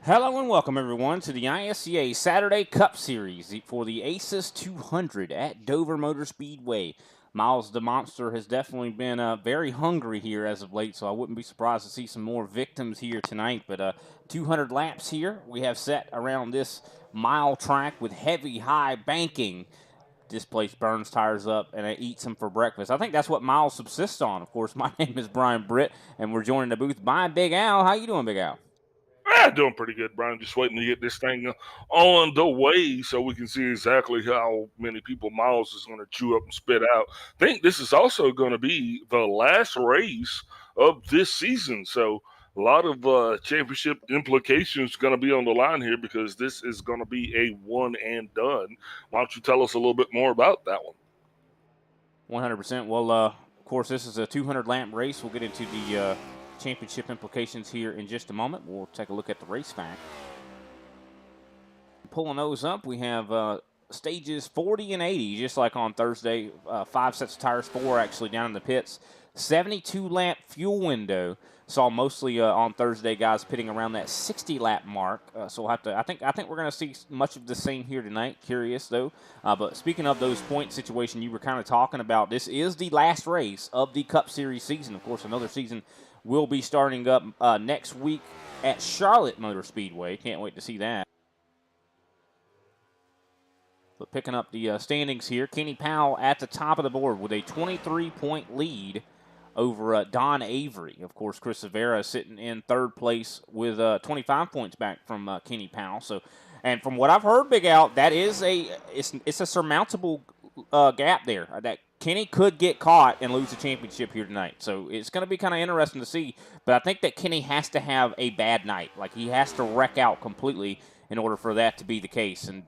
Hello and welcome everyone to the ISCA Saturday Cup Series for the Asus 200 at Dover Motor Speedway. Miles the Monster has definitely been very hungry here as of late, so I wouldn't be surprised to see some more victims here tonight. But 200 laps here we have set around this mile track with heavy, high banking. This place burns tires up and it eats them for breakfast. I think that's what Miles subsists on. Of course, my name is Brian Britt, and we're joining the booth by Big Al. How you doing, Big Al? Doing pretty good, Brian. Just waiting to get this thing on the way so we can see exactly how many people Miles is going to chew up and spit out. I think this is also going to be the last race of this season. So a lot of championship implications going to be on the line here because this is going to be a one and done. Why don't you tell us a little bit more about that one? 100%. Well, of course, this is a 200 lap race. We'll get into the championship implications here in just a moment. We'll take a look at the race fact. Pulling those up, we have stages 40 and 80, just like on Thursday. 5 sets of tires, 4 actually down in the pits. 72 lap fuel window. Saw mostly on Thursday guys pitting around that 60 lap mark. So we'll have to. I think we're going to see much of the same here tonight. Curious though. But speaking of those point situation you were kind of talking about, this is the last race of the Cup Series season. Of course, another season will be starting up next week at Charlotte Motor Speedway. Can't wait to see that. But picking up the standings here, Kenny Powell at the top of the board with a 23-point lead over Don Avery. Of course, Chris Severa sitting in third place with 25 points back from Kenny Powell. So, and from what I've heard, Big Al, that is it's a surmountable gap there. That Kenny could get caught and lose the championship here tonight. So it's going to be kind of interesting to see. But I think that Kenny has to have a bad night. Like he has to wreck out completely in order for that to be the case. And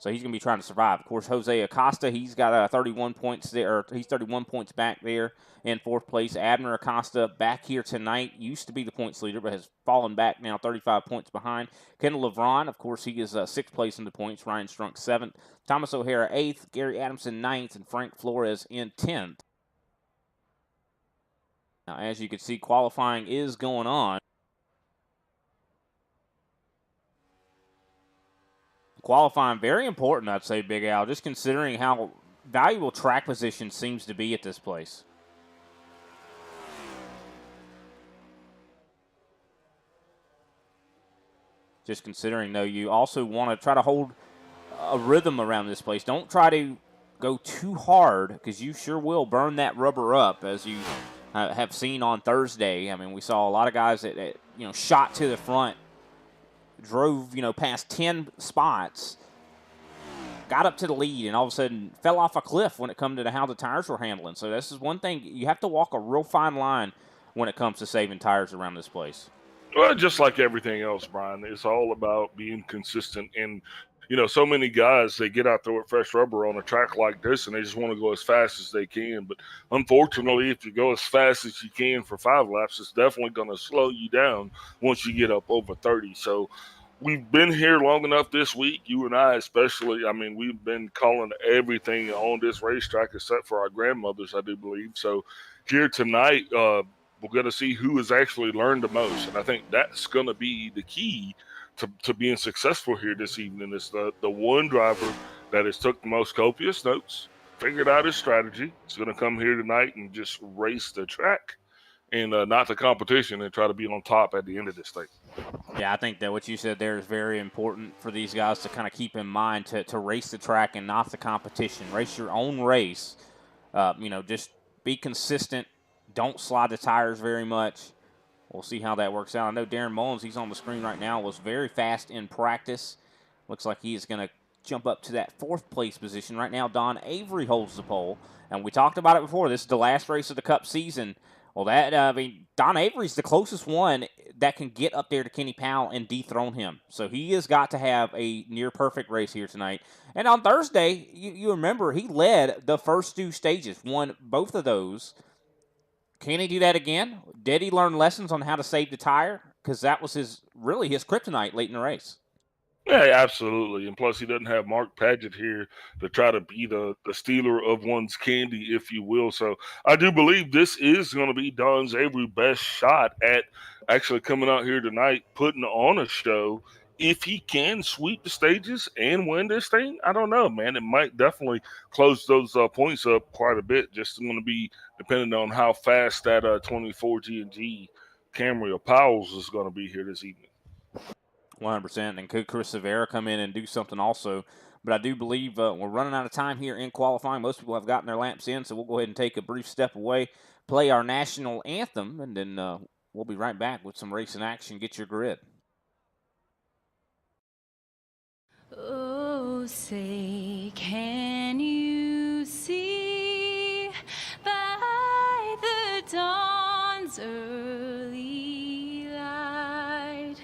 so he's going to be trying to survive. Of course, Jose Acosta, he's got 31 points there. He's 31 points back there in fourth place. Abner Acosta back here tonight. Used to be the points leader, but has fallen back now, 35 points behind. Kendall LeVron, of course, he is sixth place in the points. Ryan Strunk, seventh. Thomas O'Hara, eighth. Gary Adamson, ninth. And Frank Flores in 10th. Now, as you can see, qualifying is going on. Qualifying, very important, I'd say, Big Al, just considering how valuable track position seems to be at this place. Just considering, though, you also want to try to hold a rhythm around this place. Don't try to go too hard because you sure will burn that rubber up, as you have seen on Thursday. I mean, we saw a lot of guys that shot to the front, drove, past 10 spots, got up to the lead, and all of a sudden fell off a cliff when it come to how the tires were handling. So this is one thing. You have to walk a real fine line when it comes to saving tires around this place. Well, just like everything else, Brian, it's all about being consistent. And, so many guys, they get out there with fresh rubber on a track like this and they just want to go as fast as they can. But unfortunately, if you go as fast as you can for 5 laps, it's definitely going to slow you down once you get up over 30. So we've been here long enough this week, you and I especially. I mean, we've been calling everything on this racetrack except for our grandmothers, I do believe. So here tonight, we're going to see who has actually learned the most. And I think that's going to be the key to being successful here this evening. Is the one driver that has took the most copious notes, figured out his strategy. It's going to come here tonight and just race the track and not the competition and try to be on top at the end of this thing. Yeah, I think that what you said there is very important for these guys to kind of keep in mind to race the track and not the competition. Race your own race. Just be consistent. Don't slide the tires very much. We'll see how that works out. I know Darren Mullins, he's on the screen right now, was very fast in practice. Looks like he is going to jump up to that fourth place position. Right now, Don Avery holds the pole. And we talked about it before. This is the last race of the Cup season. Well, Don Avery's the closest one that can get up there to Kenny Powell and dethrone him. So he has got to have a near-perfect race here tonight. And on Thursday, you remember, he led the first 2 stages, won both of those. Can he do that again? Did he learn lessons on how to save the tire? Because that was his kryptonite late in the race. Yeah, absolutely. And plus, he doesn't have Mark Paget here to try to be the stealer of one's candy, if you will. So I do believe this is going to be Don's Avery best shot at actually coming out here tonight, putting on a show. If he can sweep the stages and win this thing, I don't know, man. It might definitely close those points up quite a bit. Just going to be depending on how fast that 24 G&G Camry of Powell's is going to be here this evening. 100%. And could Chris Severa come in and do something also? But I do believe we're running out of time here in qualifying. Most people have gotten their laps in, so we'll go ahead and take a brief step away, play our national anthem, and then we'll be right back with some racing action. Get your grid. Oh, say, can you see by the dawn's early light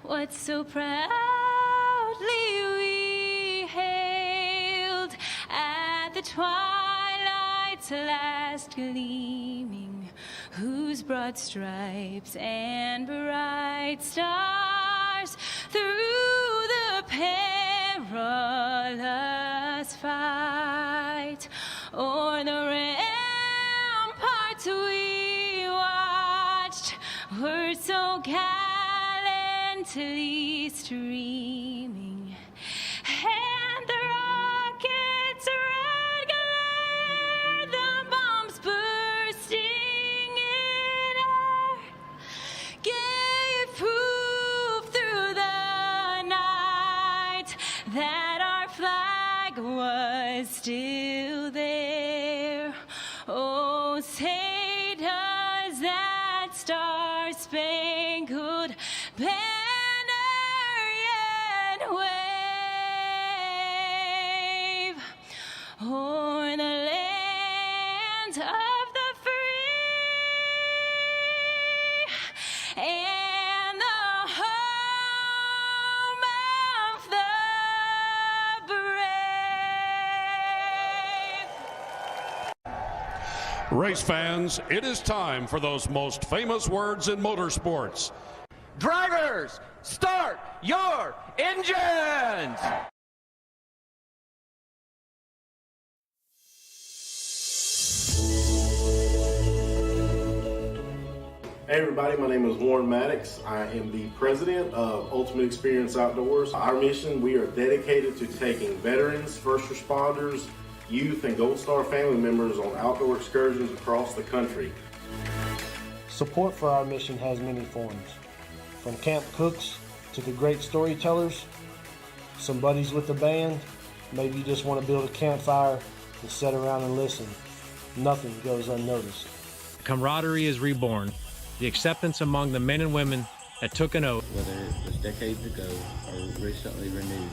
what so proudly we hailed at the twilight's last gleaming, whose broad stripes and bright stars through the perilous fight o'er the ramparts we watched were so gallantly streaming, and the rockets' red glare, the bombs bursting in air, gave proof through the night that our flag was still there. Oh, say does that star-spangled banner yet wave o'er the land of the free and the home of the brave. Race fans, it is time for those most famous words in motorsports. Drivers, start your engines! Hey everybody, my name is Warren Maddox. I am the president of Ultimate Experience Outdoors. Our mission, we are dedicated to taking veterans, first responders, youth, and Gold Star family members on outdoor excursions across the country. Support for our mission has many forms, from camp cooks to the great storytellers, some buddies with the band, maybe you just want to build a campfire and sit around and listen. Nothing goes unnoticed. Camaraderie is reborn. The acceptance among the men and women that took an oath. Whether it was decades ago or recently renewed,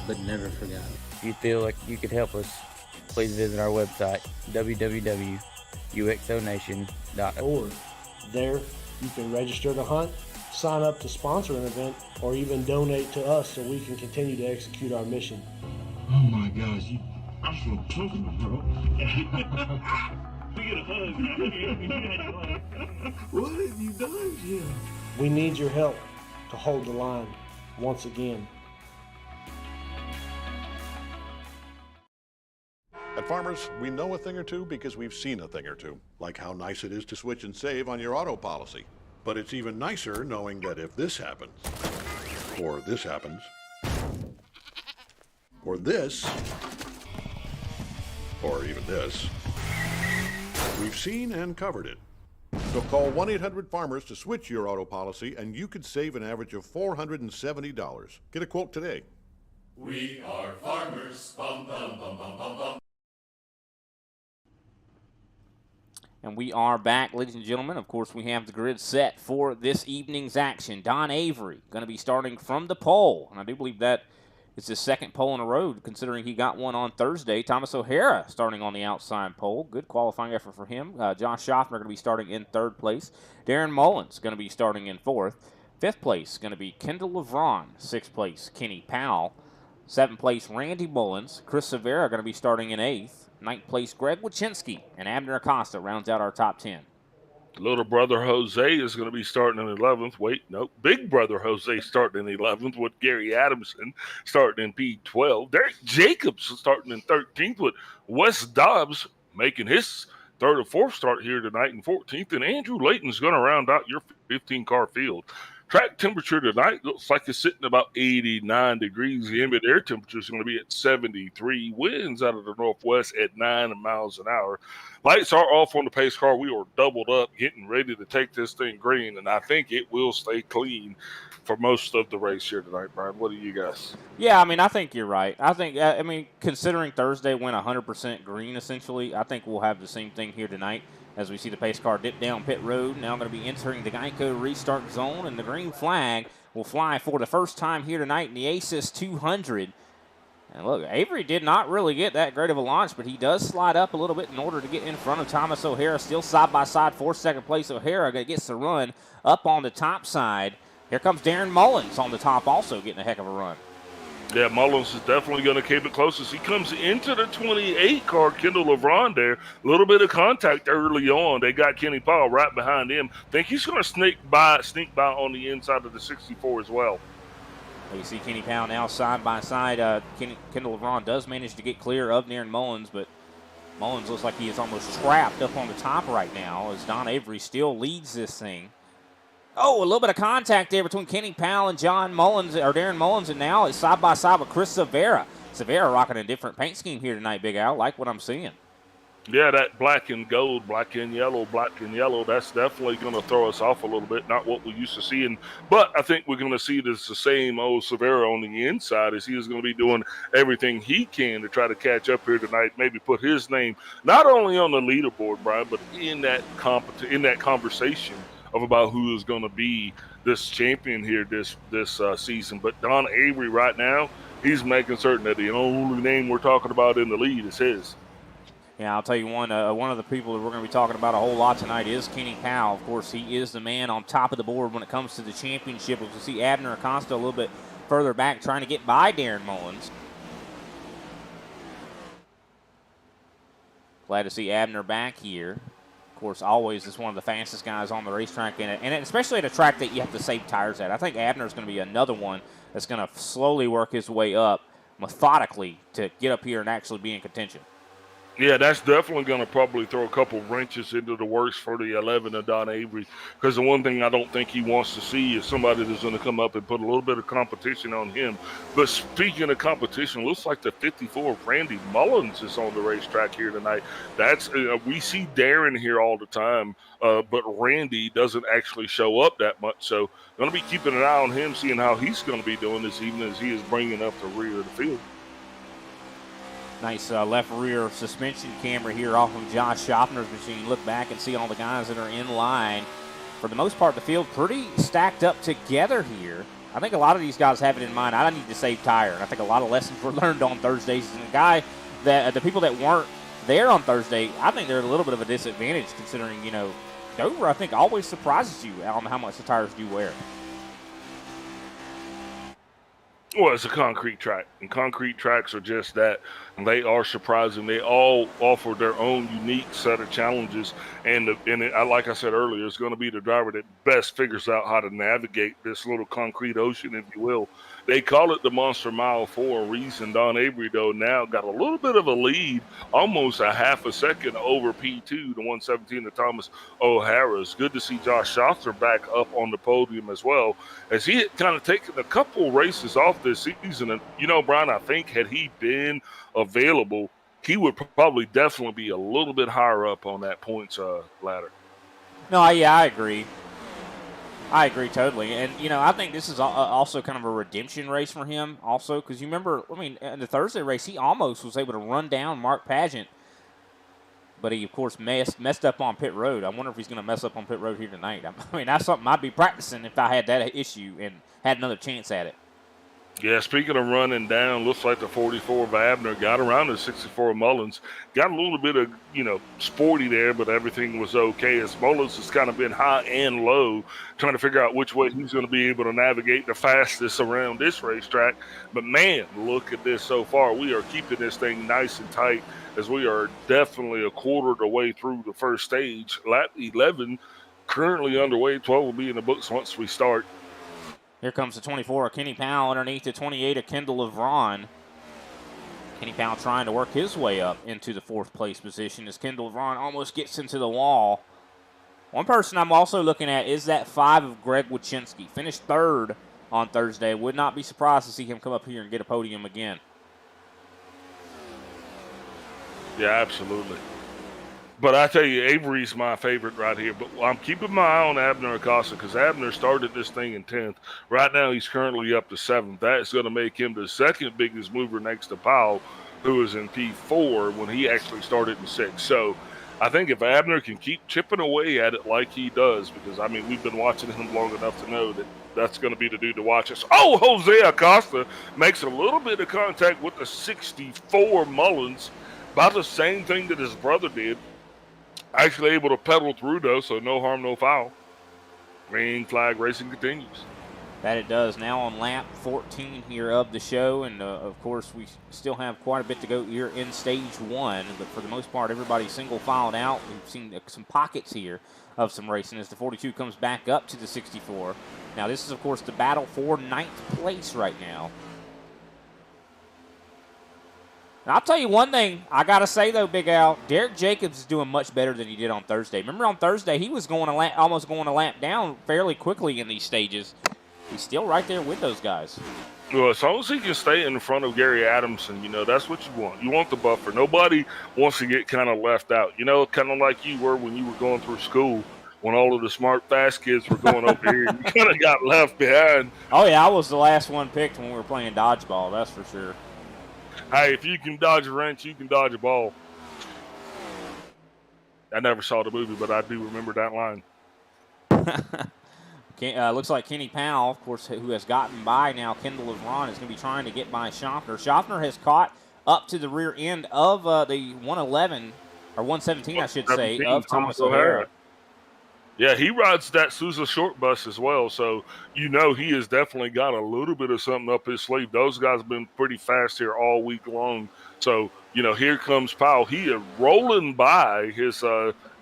but never forgotten. If you feel like you could help us, please visit our website, www.uxonation.org. There, you can register to hunt, sign up to sponsor an event, or even donate to us so we can continue to execute our mission. Oh my gosh, I'm so comfortable, bro. We get a hug. What have you done, Jim? We need your help to hold the line once again. At Farmers, we know a thing or two because we've seen a thing or two, like how nice it is to switch and save on your auto policy. But it's even nicer knowing that if this happens, or this happens, or this, or even this, we've seen and covered it. So call 1-800-FARMERS to switch your auto policy and you could save an average of $470. Get a quote today. We are farmers. Bum, bum, bum, bum, bum, bum. And we are back, ladies and gentlemen. Of course, we have the grid set for this evening's action. Don Avery going to be starting from the pole. And I do believe that is his second pole in a row, considering he got one on Thursday. Thomas O'Hara starting on the outside pole. Good qualifying effort for him. Josh Schaffner going to be starting in third place. Darren Mullins going to be starting in fourth. Fifth place going to be Kendall Levron. Sixth place, Kenny Powell. Seventh place, Randy Mullins. Chris Severa going to be starting in eighth. Ninth place, Greg Wachinski, and Abner Acosta rounds out our top 10. Little brother Jose is going to be starting in 11th. Wait, no. Big brother Jose starting in 11th with Gary Adamson starting in P12. Derek Jacobs starting in 13th with Wes Dobbs making his third or fourth start here tonight in 14th. And Andrew Layton's going to round out your 15-car field. Track temperature tonight looks like it's sitting about 89 degrees. The ambient air temperature is going to be at 73. Winds out of the northwest at 9 miles an hour. Lights are off on the pace car. We are doubled up, getting ready to take this thing green, and I think it will stay clean for most of the race here tonight, Brian. What do you guys? Yeah, I mean, I think you're right. I think, I mean, considering Thursday went 100% green, essentially, I think we'll have the same thing here tonight as we see the pace car dip down pit road. Now going to be entering the Geico restart zone, and the green flag will fly for the first time here tonight in the Asus 200. And look, Avery did not really get that great of a launch, but he does slide up a little bit in order to get in front of Thomas O'Hara. Still side by side for second place. O'Hara gets the run up on the top side. Here comes Darren Mullins on the top, also getting a heck of a run. Yeah, Mullins is definitely going to keep it close as he comes into the 28 car. Kendall LeBron there. A little bit of contact early on. They got Kenny Powell right behind him. Think he's going to sneak by on the inside of the 64 as well. You see Kenny Powell now side by side. Kendall LeBron does manage to get clear of Darren Mullins, but Mullins looks like he is almost trapped up on the top right now as Don Avery still leads this thing. Oh, a little bit of contact there between Kenny Powell and Darren Mullins, and now it's side by side with Chris Severa. Severa rocking a different paint scheme here tonight, Big Al. Like what I'm seeing. Yeah, that black and gold, black and yellow, that's definitely going to throw us off a little bit. Not what we used to seeing, but I think we're going to see this the same old Severa on the inside as he is going to be doing everything he can to try to catch up here tonight, maybe put his name not only on the leaderboard, Brian, but in that conversation of about who is going to be this champion here this season. But Don Avery right now, he's making certain that the only name we're talking about in the lead is his. Yeah, I'll tell you one of the people that we're going to be talking about a whole lot tonight is Kenny Powell. Of course, he is the man on top of the board when it comes to the championship. We'll see Abner Acosta a little bit further back trying to get by Darren Mullins. Glad to see Abner back here. Of course, always is one of the fastest guys on the racetrack, and especially at a track that you have to save tires at. I think Abner is going to be another one that's going to slowly work his way up methodically to get up here and actually be in contention. Yeah, that's definitely going to probably throw a couple wrenches into the works for the 11 of Don Avery, because the one thing I don't think he wants to see is somebody that's going to come up and put a little bit of competition on him. But speaking of competition, looks like the 54 of Randy Mullins is on the racetrack here tonight. That's we see Darren here all the time, but Randy doesn't actually show up that much. So going to be keeping an eye on him, seeing how he's going to be doing this evening as he is bringing up the rear of the field. Nice left rear suspension camera here off of Josh Schaffner's machine. Look back and see all the guys that are in line. For the most part, the field pretty stacked up together here. I think a lot of these guys have it in mind. I need to save tire, and I think a lot of lessons were learned on Thursdays. And the people that weren't there on Thursday, I think they're at a little bit of a disadvantage considering, Dover, I think, always surprises you on how much the tires do wear. Well, it's a concrete track, and concrete tracks are just that. And they are surprising. They all offer their own unique set of challenges. And like I said earlier, it's going to be the driver that best figures out how to navigate this little concrete ocean, if you will. They call it the Monster Mile for a reason. Don Avery, though, now got a little bit of a lead, almost a half a second over P2, the 117 of Thomas O'Hara. It's good to see Josh Schaffner back up on the podium as well, as he had kind of taken a couple races off this season. And, Brian, I think had he been available, he would probably definitely be a little bit higher up on that points ladder. No, yeah, I agree. I agree totally. And, I think this is also kind of a redemption race for him also, because you remember, in the Thursday race, he almost was able to run down Mark Pageant, but he, of course, messed up on pit road. I wonder if he's going to mess up on pit road here tonight. That's something I'd be practicing if I had that issue and had another chance at it. Yeah, speaking of running down, looks like the 44 of Abner got around the 64 of Mullins. Got a little bit of, sporty there, but everything was okay. As Mullins has kind of been high and low, trying to figure out which way he's going to be able to navigate the fastest around this racetrack. But, man, look at this so far. We are keeping this thing nice and tight, as we are definitely a quarter of the way through the first stage. Lap 11 looks like it's going to be a little bit of a currently underway. 12 will be in the books once we start. Here comes the 24 of Kenny Powell underneath the 28 of Kendall Levron. Kenny Powell trying to work his way up into the 4th place position as Kendall Levron almost gets into the wall. One person I'm also looking at is that 5 of Greg Wachinski. Finished 3rd on Thursday. Would not be surprised to see him come up here and get a podium again. Yeah, absolutely. But I tell you, Avery's my favorite right here. But I'm keeping my eye on Abner Acosta because Abner started this thing in 10th. Right now, he's currently up to 7th. That's going to make him the 2nd biggest mover next to Powell, who was in P4 when he actually started in 6th. So I think if Abner can keep chipping away at it like he does, because, I mean, we've been watching him long enough to know that that's going to be the dude to watch us. Oh, Jose Acosta makes a little bit of contact with the 64 Mullins. About the same thing that his brother did. Actually able to pedal through, though, so no harm, no foul. Green flag racing continues. That it does. Now on lap 14 here of the show, and of course we still have quite a bit to go here in stage 1, but for the most part everybody's single filed out. We've seen some pockets here of some racing as the 42 comes back up to the 64. Now this is of course the battle for 9th place right now. And I'll tell you one thing I got to say, though, Big Al, Derek Jacobs is doing much better than he did on Thursday. Remember on Thursday, he was going almost going a lap down fairly quickly in these stages. He's still right there with those guys. Well, as long as he can stay in front of Gary Adamson, you know, that's what you want. You want the buffer. Nobody wants to get kind of left out. You know, kind of like you were when you were going through school, when all of the smart, fast kids were going over here. You kind of got left behind. Oh, yeah, I was the last one picked when we were playing dodgeball, that's for sure. Hey, if you can dodge a wrench, you can dodge a ball. I never saw the movie, but I do remember that line. Looks like Kenny Powell, of course, who has gotten by now Kendall Levron, is going to be trying to get by Schaffner. Schaffner has caught up to the rear end of the 111, or 117, I should say, of Thomas O'Hara. Yeah, he rides that Sousa short bus as well, so you know he has definitely got a little bit of something up his sleeve. Those guys have been pretty fast here all week long. So, you know, here comes Powell. He is rolling by his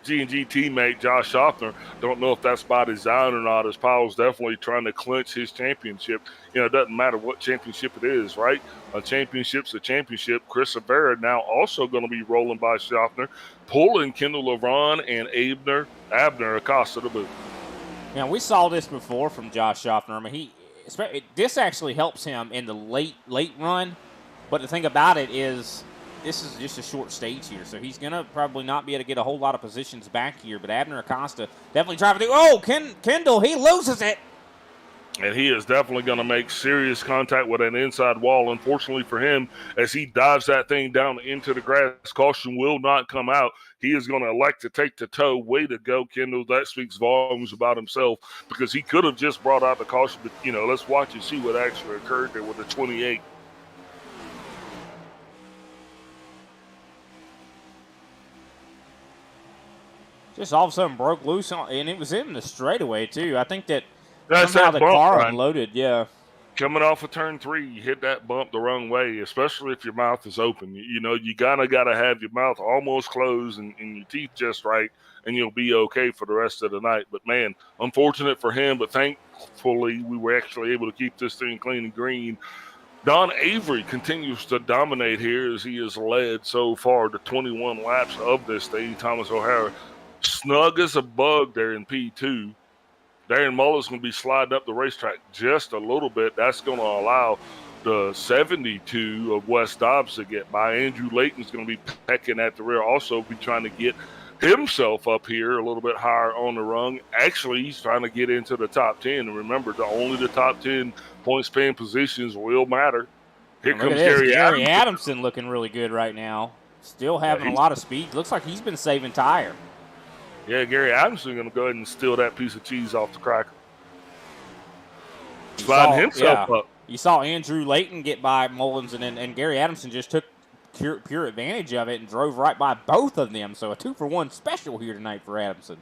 G&G teammate, Josh Schaffner. Don't know if that's by design or not, as Powell's definitely trying to clinch his championship. You know, it doesn't matter what championship it is, right? A championship's a championship. Chris Rivera now also going to be rolling by Schaffner, pulling Kendall Levron and Abner Acosta to boot. Yeah, we saw this before from Josh Schaffner. I mean, this actually helps him in the late run. But the thing about it is, this is just a short stage here, so he's going to probably not be able to get a whole lot of positions back here. But Abner Acosta definitely driving through. Oh, Kendall, he loses it. And he is definitely going to make serious contact with an inside wall, unfortunately for him, as he dives that thing down into the grass. Caution will not come out. He is going to elect to take the toe. Way to go, Kendall. That speaks volumes about himself, because he could have just brought out the caution. But, you know, let's watch and see what actually occurred there with the 28. Just all of a sudden broke loose, and it was in the straightaway, too. I think that That's somehow that the bump, car Ryan. unloaded, yeah. Coming off of turn 3, you hit that bump the wrong way, especially if your mouth is open. You know, you got to have your mouth almost closed and your teeth just right, and you'll be okay for the rest of the night. But, man, unfortunate for him, but thankfully we were actually able to keep this thing clean and green. Don Avery continues to dominate here as he has led so far the 21 laps of this thing. Thomas O'Hara snug as a bug there in P2. Darren Muller's going to be sliding up the racetrack just a little bit. That's going to allow the 72 of Wes Dobbs to get by. Andrew Layton's going to be pecking at the rear, also be trying to get himself up here a little bit higher on the rung. Actually, he's trying to get into the top 10. And remember, only the top 10 points paying positions will matter. Here comes Gary Adamson looking really good right now. Still having a lot of speed. Looks like he's been saving tire. Yeah, Gary Adamson going to go ahead and steal that piece of cheese off the cracker. Sliding himself up. You saw Andrew Layton get by Mullins, and Gary Adamson just took pure advantage of it and drove right by both of them. So a 2-for-1 special here tonight for Adamson.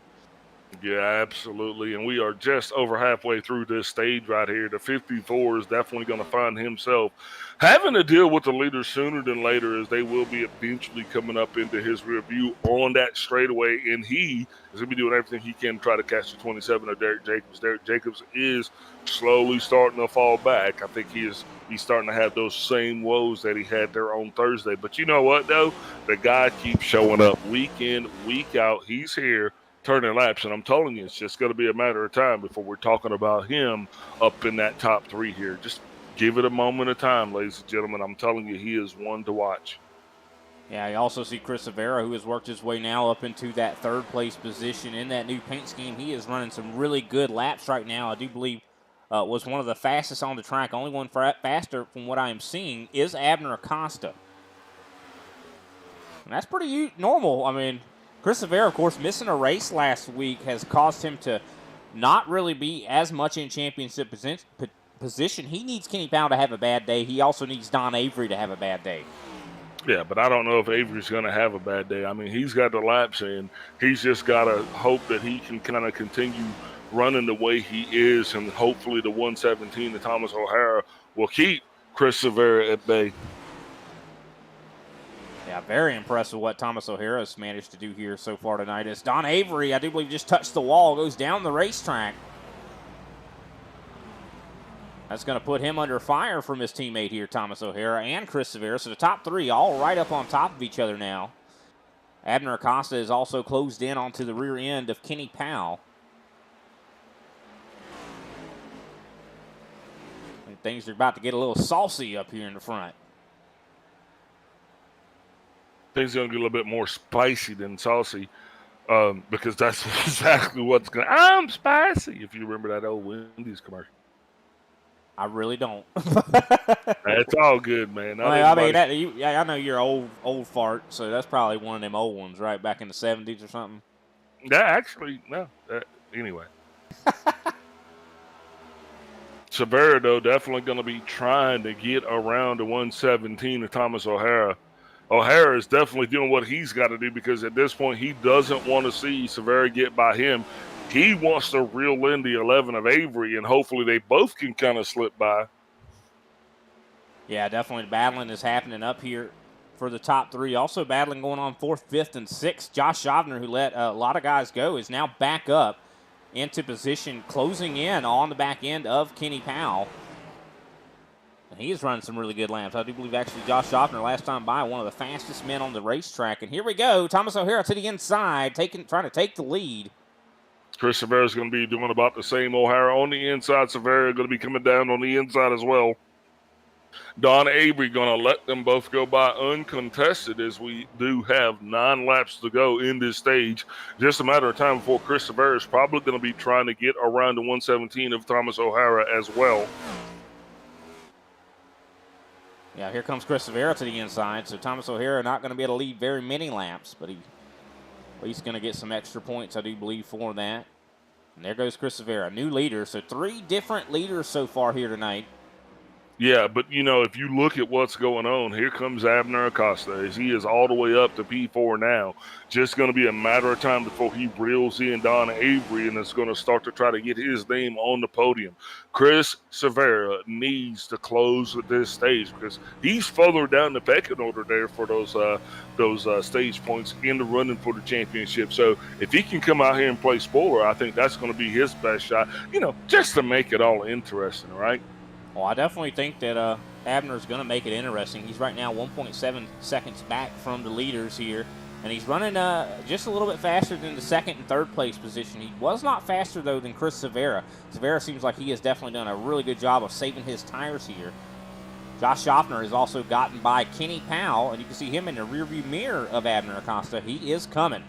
Yeah, absolutely. And we are just over halfway through this stage right here. The 54 is definitely going to find himself having to deal with the leader sooner than later, as they will be eventually coming up into his rear view on that straightaway. And he is going to be doing everything he can to try to catch the 27 of Derek Jacobs. Derek Jacobs is slowly starting to fall back. I think he's starting to have those same woes that he had there on Thursday. But you know what, though? The guy keeps showing up week in, week out. He's here turning laps, and I'm telling you, it's just going to be a matter of time before we're talking about him up in that top three here. Just give it a moment of time, ladies and gentlemen. I'm telling you, he is one to watch. Yeah, you also see Chris Rivera, who has worked his way now up into that third-place position in that new paint scheme. He is running some really good laps right now. I do believe was one of the fastest on the track. Only one faster from what I am seeing is Abner Acosta. And that's pretty normal. I mean, Chris Rivera, of course, missing a race last week has caused him to not really be as much in championship position. He needs Kenny Powell to have a bad day. He also needs Don Avery to have a bad day. Yeah, but I don't know if Avery's going to have a bad day. I mean, he's got the laps in. He's just got to hope that he can kind of continue running the way he is, and hopefully the 117, the Thomas O'Hara, will keep Chris Rivera at bay. Yeah, very impressed with what Thomas O'Hara has managed to do here so far tonight. As Don Avery, I do believe, just touched the wall, goes down the racetrack. That's going to put him under fire from his teammate here, Thomas O'Hara and Chris Rivera. So the top three all right up on top of each other now. Abner Acosta is also closed in onto the rear end of Kenny Powell. And things are about to get a little saucy up here in the front. Things are going to get a little bit more spicy than saucy, because that's exactly what's going to. I'm spicy, if you remember that old Wendy's commercial. I really don't. It's all good, man. I know you're old fart, so that's probably one of them old ones, right? Back in the 70s or something. Yeah, actually, no. Anyway. Severa, though, definitely going to be trying to get around the 117 of Thomas O'Hara. O'Hara is definitely doing what he's got to do, because at this point he doesn't want to see Severa get by him. He wants to reel in the 11 of Avery, and hopefully they both can kind of slip by. Yeah, definitely battling is happening up here for the top three. Also battling going on 4th, 5th, and 6th. Josh Shovner, who let a lot of guys go, is now back up into position, closing in on the back end of Kenny Powell. And he is running some really good laps. I do believe actually Josh Shovner last time by one of the fastest men on the racetrack. And here we go. Thomas O'Hara to the inside, trying to take the lead. Chris Severa is going to be doing about the same. O'Hara on the inside. Severa going to be coming down on the inside as well. Don Avery going to let them both go by uncontested, as we do have 9 laps to go in this stage. Just a matter of time before Chris Severa is probably going to be trying to get around the 117 of Thomas O'Hara as well. Yeah, here comes Chris Rivera to the inside, so Thomas O'Hara not going to be able to lead very many laps, but he's going to get some extra points, I do believe, for that. And there goes Chris Rivera, new leader. So 3 different leaders so far here tonight. Yeah, but, if you look at what's going on, here comes Abner Acosta, as he is all the way up to P4 now. Just going to be a matter of time before he reels in Don Avery, and it's going to start to try to get his name on the podium. Chris Severa needs to close at this stage, because he's further down the pecking order there for those stage points in the running for the championship. So if he can come out here and play spoiler, I think that's going to be his best shot, just to make it all interesting, right? Well, I definitely think that Abner's going to make it interesting. He's right now 1.7 seconds back from the leaders here, and he's running just a little bit faster than the 2nd and 3rd place position. He was not faster, though, than Chris Severa. Severa seems like he has definitely done a really good job of saving his tires here. Josh Shovner has also gotten by Kenny Powell, and you can see him in the rearview mirror of Abner Acosta. He is coming.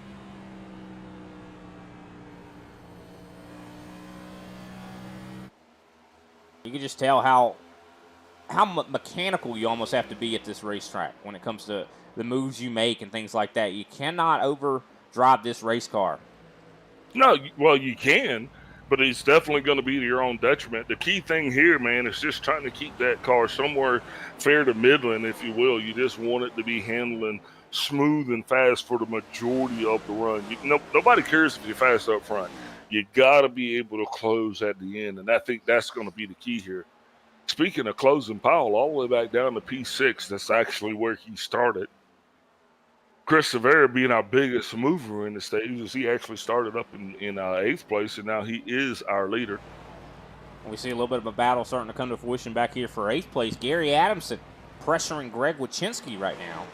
You can just tell how mechanical you almost have to be at this racetrack when it comes to the moves you make and things like that. You cannot overdrive this race car. No, well, you can, but it's definitely going to be to your own detriment. The key thing here, man, is just trying to keep that car somewhere fair to middling, if you will. You just want it to be handling smooth and fast for the majority of the run. Nobody cares if you're fast up front. You got to be able to close at the end, and I think that's going to be the key here. Speaking of closing, Powell all the way back down to P6. That's actually where he started. Chris Severa being our biggest mover in the stages. He actually started up in 8th place, and now he is our leader. We see a little bit of a battle starting to come to fruition back here for 8th place. Gary Adamson pressuring Greg Wachinski right now.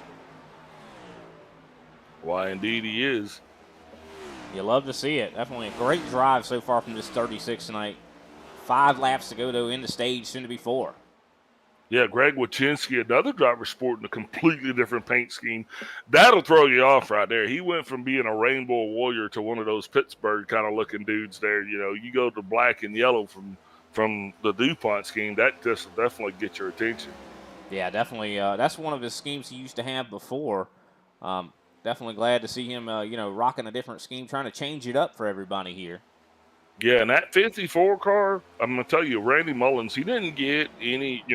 Why, indeed he is. You love to see it. Definitely a great drive so far from this 36 tonight. 5 laps to go, though, in the stage, soon to be 4. Yeah, Greg Wachinski, another driver sporting a completely different paint scheme. That'll throw you off right there. He went from being a rainbow warrior to one of those Pittsburgh kind of looking dudes there. You know, you go to black and yellow from the DuPont scheme, that just will definitely get your attention. Yeah, definitely. That's one of the schemes he used to have before. Definitely glad to see him, rocking a different scheme, trying to change it up for everybody here. Yeah, and that 54 car, I'm going to tell you, Randy Mullins, he didn't get any,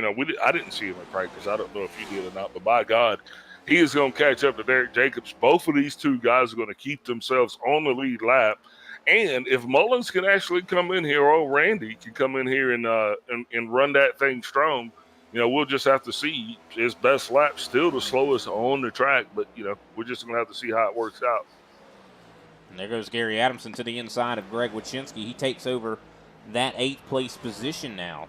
I didn't see him in practice. I don't know if you did or not, but by God, he is going to catch up to Derek Jacobs. Both of these two guys are going to keep themselves on the lead lap. And if Mullins can actually come in here, or Randy can come in here and run that thing strong, we'll just have to see. His best lap still the slowest on the track, but, we're just going to have to see how it works out. And there goes Gary Adamson to the inside of Greg Wachinski. He takes over that 8th place position now.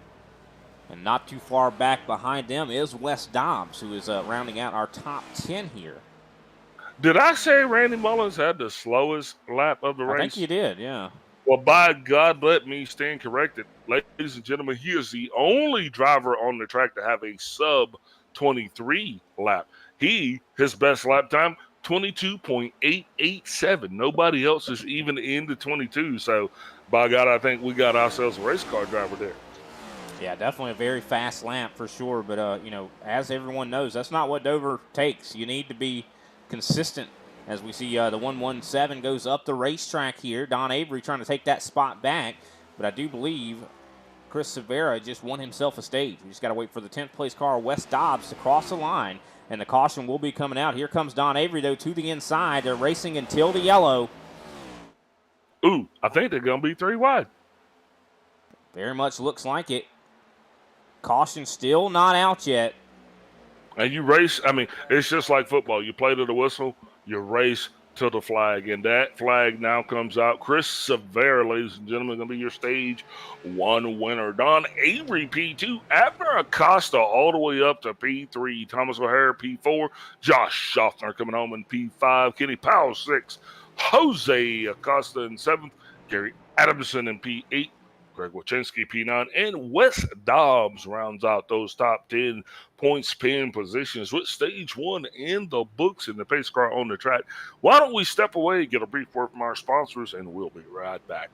And not too far back behind them is Wes Dobbs, who is rounding out our top 10 here. Did I say Randy Mullins had the slowest lap of the race? I think you did, yeah. Well, by God, let me stand corrected. Ladies and gentlemen, he is the only driver on the track to have a sub-23 lap. His best lap time, 22.887. Nobody else is even in the 22. So, by God, I think we got ourselves a race car driver there. Yeah, definitely a very fast lap for sure. But, as everyone knows, that's not what Dover takes. You need to be consistent. As we see the 117 goes up the racetrack here. Don Avery trying to take that spot back. But I do believe Chris Severa just won himself a stage. We just got to wait for the 10th place car, Wes Dobbs, to cross the line. And the caution will be coming out. Here comes Don Avery, though, to the inside. They're racing until the yellow. Ooh, I think they're going to be 3 wide. Very much looks like it. Caution still not out yet. And you race, it's just like football. You play to the whistle, you race to the flag. And that flag now comes out. Chris Severa, ladies and gentlemen, going to be your stage 1 winner. Don Avery, P2. Abner Acosta all the way up to P3. Thomas O'Hara, P4. Josh Schaffner coming home in P5. Kenny Powell, 6. Jose Acosta in 7th. Gary Adamson in P8. Greg Wachinski, P9, and Wes Dobbs rounds out those top 10 points pin positions with stage 1 in the books in the pace car on the track. Why don't we step away, get a brief word from our sponsors, and we'll be right back.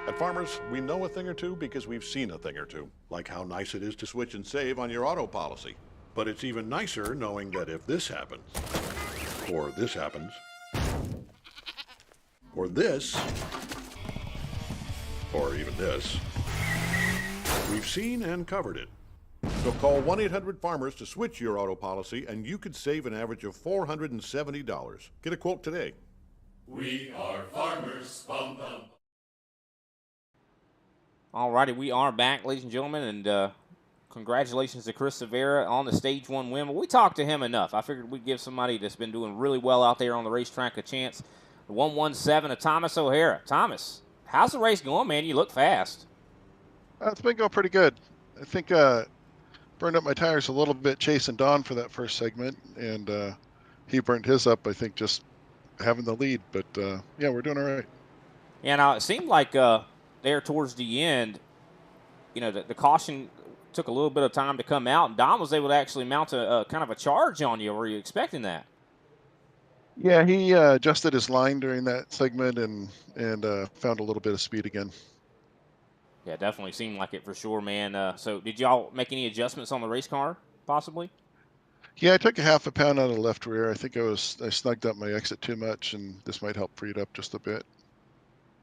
At Farmers, we know a thing or two because we've seen a thing or two, like how nice it is to switch and save on your auto policy. But it's even nicer knowing that if this happens, or this happens, or this, or even this, we've seen and covered it. So call 1-800-FARMERS to switch your auto policy and you could save an average of $470. Get a quote today. We are farmers, bum bum. All righty, we are back, ladies and gentlemen, and congratulations to Chris Severa on the Stage 1 win. But we talked to him enough. I figured we'd give somebody that's been doing really well out there on the racetrack a chance. The 117 of Thomas O'Hara. Thomas, how's the race going, man? You look fast. It's been going pretty good. I think burned up my tires a little bit chasing Don for that first segment, and he burned his up, I think, just having the lead. But yeah, we're doing all right. Yeah, now it seemed like there towards the end, the caution took a little bit of time to come out, and Don was able to actually mount a kind of a charge on you. Were you expecting that? Yeah, he adjusted his line during that segment and found a little bit of speed again. Yeah, definitely seemed like it for sure, man. So did y'all make any adjustments on the race car, possibly? Yeah, I took a half a pound out of the left rear. I think I snugged up my exit too much, and this might help free it up just a bit.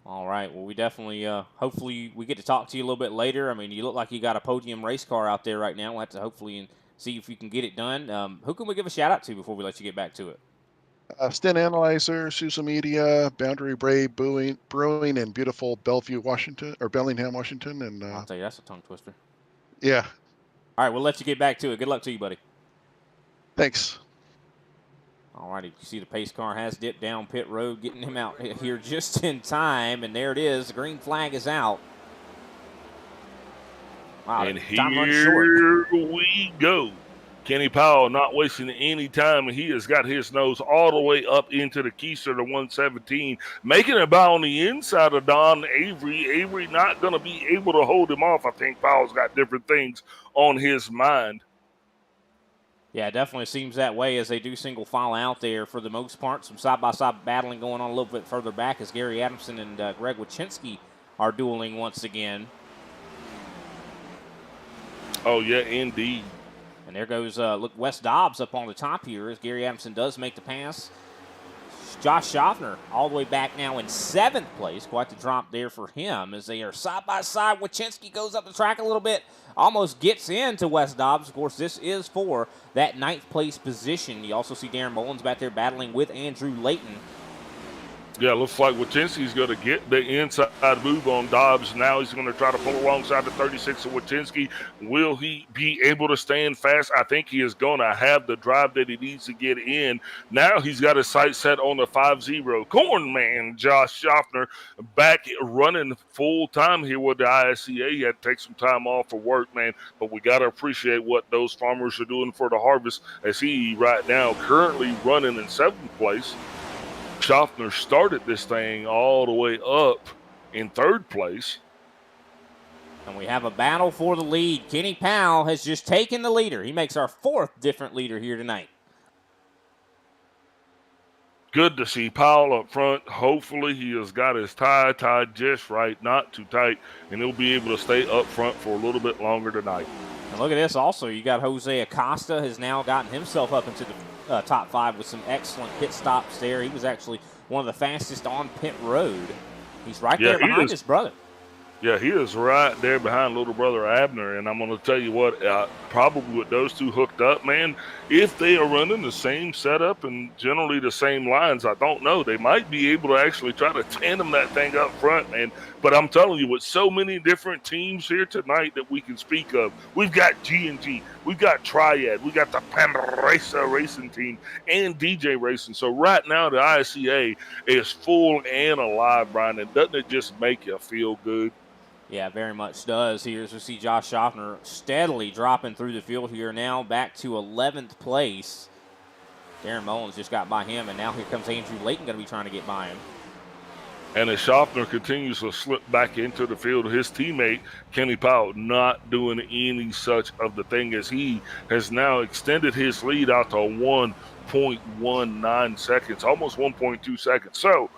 All right. Well, we definitely, hopefully, we get to talk to you a little bit later. I mean, you look like you got a podium race car out there right now. We'll have to hopefully see if you can get it done. Who can we give a shout out to before we let you get back to it? Stent Analyzer, Sousa Media, Boundary Brave Brewing, and beautiful Bellevue, Washington, or Bellingham, Washington. And I'll tell you, that's a tongue twister. Yeah. All right, we'll let you get back to it. Good luck to you, buddy. Thanks. All righty, you see the pace car has dipped down pit road, getting him out here just in time, and there it is. The green flag is out. Wow, and time runs short. Here we go. Kenny Powell not wasting any time, and he has got his nose all the way up into the keister to 117, making it about on the inside of Don Avery. Avery not going to be able to hold him off. I think Powell's got different things on his mind. Yeah, it definitely seems that way as they do single file out there for the most part. Some side-by-side battling going on a little bit further back as Gary Adamson and Greg Wachinski are dueling once again. Oh, yeah, indeed. And there goes, look, Wes Dobbs up on the top here as Gary Adamson does make the pass. Josh Schaffner all the way back now in 7th place. Quite the drop there for him as they are side-by-side. Wachinski goes up the track a little bit, almost gets into Wes Dobbs. Of course, this is for that 9th place position. You also see Darren Mullins back there battling with Andrew Layton. Yeah, looks like Wachinski's going to get the inside move on Dobbs. Now he's going to try to pull alongside the 36 of Wachinski. Will he be able to stand fast? I think he is going to have the drive that he needs to get in. Now he's got his sights set on the 5-0. Corn man Josh Schaffner back running full time here with the ISCA. He had to take some time off for work, man. But we got to appreciate what those farmers are doing for the harvest as he right now currently running in 7th place. Schaffner started this thing all the way up in 3rd place. And we have a battle for the lead. Kenny Powell has just taken the leader. He makes our 4th different leader here tonight. Good to see Powell up front. Hopefully he has got his tie tied just right, not too tight, and he'll be able to stay up front for a little bit longer tonight. And look at this also. You got Jose Acosta has now gotten himself up into the top 5 with some excellent pit stops there. He was actually one of the fastest on pit road. He's right there behind his brother. Yeah, he is right there behind little brother Abner. And I'm going to tell you what, probably with those two hooked up, man, if they are running the same setup and generally the same lines, I don't know. They might be able to actually try to tandem that thing up front, man. But I'm telling you, with so many different teams here tonight that we can speak of, we've got G&G, we've got Triad, we got the Panresa Racing team, and DJ Racing. So right now, the ISCA is full and alive, Brian. And doesn't it just make you feel good? Yeah, very much does. Here as we see Josh Schaffner steadily dropping through the field here now, back to 11th place. Darren Mullins just got by him, and now here comes Andrew Layton going to be trying to get by him. And as Schaffner continues to slip back into the field, his teammate, Kenny Powell, not doing any such of the thing as he has now extended his lead out to 1.19 seconds, almost 1.2 seconds. So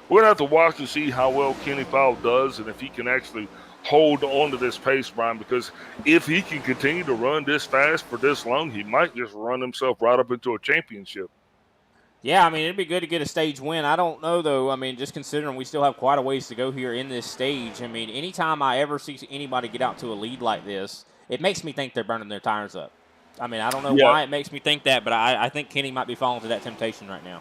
we're going to have to watch to see how well Kenny Powell does and if he can actually hold on to this pace, Brian, because if he can continue to run this fast for this long, he might just run himself right up into a championship. Yeah, I mean, it'd be good to get a stage win. I don't know, though. I mean, just considering we still have quite a ways to go here in this stage. I mean, anytime I ever see anybody get out to a lead like this, it makes me think they're burning their tires up. I mean, I don't know why it makes me think that, but I think Kenny might be falling to that temptation right now.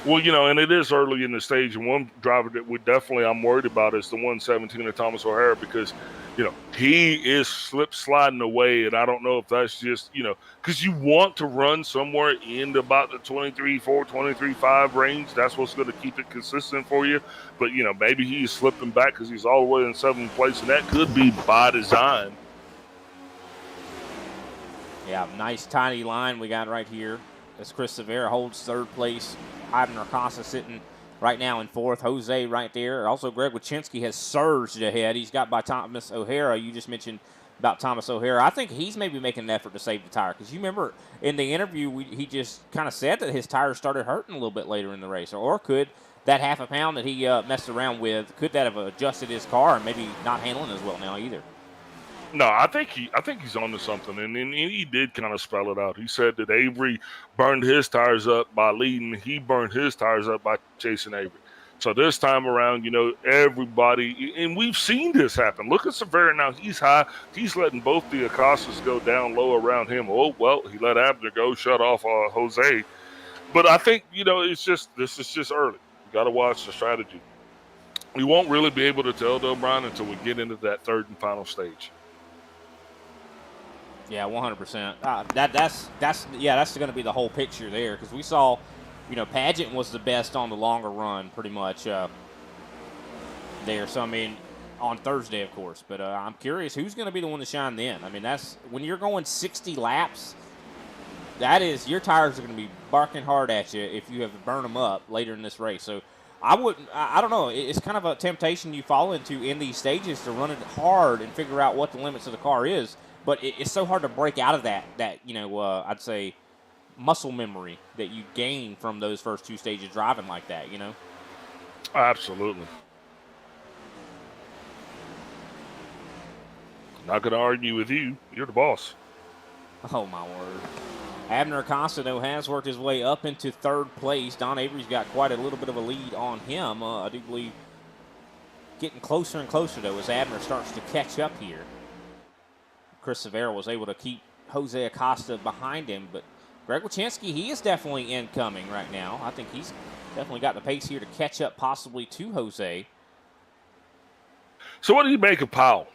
Well, you know, and it is early in the stage, and one driver that I'm worried about is the 117 of Thomas O'Hara because, you know, he is sliding away, and I don't know if that's just, you know, because you want to run somewhere in about the 23.4, 23.5 range. That's what's going to keep it consistent for you. But, you know, maybe he's slipping back because he's all the way in 7th place, and that could be by design. Yeah, nice tiny line we got right here as Chris Severa holds third place. Ivan Acosta sitting right now in fourth. Jose right there. Also, Greg Wychinski has surged ahead. He's got by Thomas O'Hara. You just mentioned about Thomas O'Hara. I think he's maybe making an effort to save the tire because you remember in the interview he just kind of said that his tires started hurting a little bit later in the race. Or could that half a pound that he messed around with, could that have adjusted his car and maybe not handling as well now either? No, I think he's onto something, and he did kind of spell it out. He said that Avery burned his tires up by leading. He burned his tires up by chasing Avery. So this time around, everybody, and we've seen this happen. Look at Severa now. He's high. He's letting both the Acostas go down low around him. Oh, well, he let Abner go, shut off Jose. But I think, this is just early. You got to watch the strategy. We won't really be able to tell, though, Brian, until we get into that third and final stage. Yeah, 100%. That's going to be the whole picture there because we saw, Pageant was the best on the longer run pretty much there. So, I mean, on Thursday, of course. But I'm curious who's going to be the one to shine then. I mean, that's when you're going 60 laps, your tires are going to be barking hard at you if you have to burn them up later in this race. So, I don't know. It's kind of a temptation you fall into in these stages to run it hard and figure out what the limits of the car is. But it's so hard to break out of that I'd say, muscle memory that you gain from those first two stages driving like that, Absolutely. Not going to argue with you. You're the boss. Oh, my word. Abner Acosta, though, has worked his way up into third place. Don Avery's got quite a little bit of a lead on him. I do believe getting closer and closer, though, as Abner starts to catch up here. Chris Severa was able to keep Jose Acosta behind him, but Greg Wychinski, he is definitely incoming right now. I think he's definitely got the pace here to catch up possibly to Jose. So what do you make of Powell?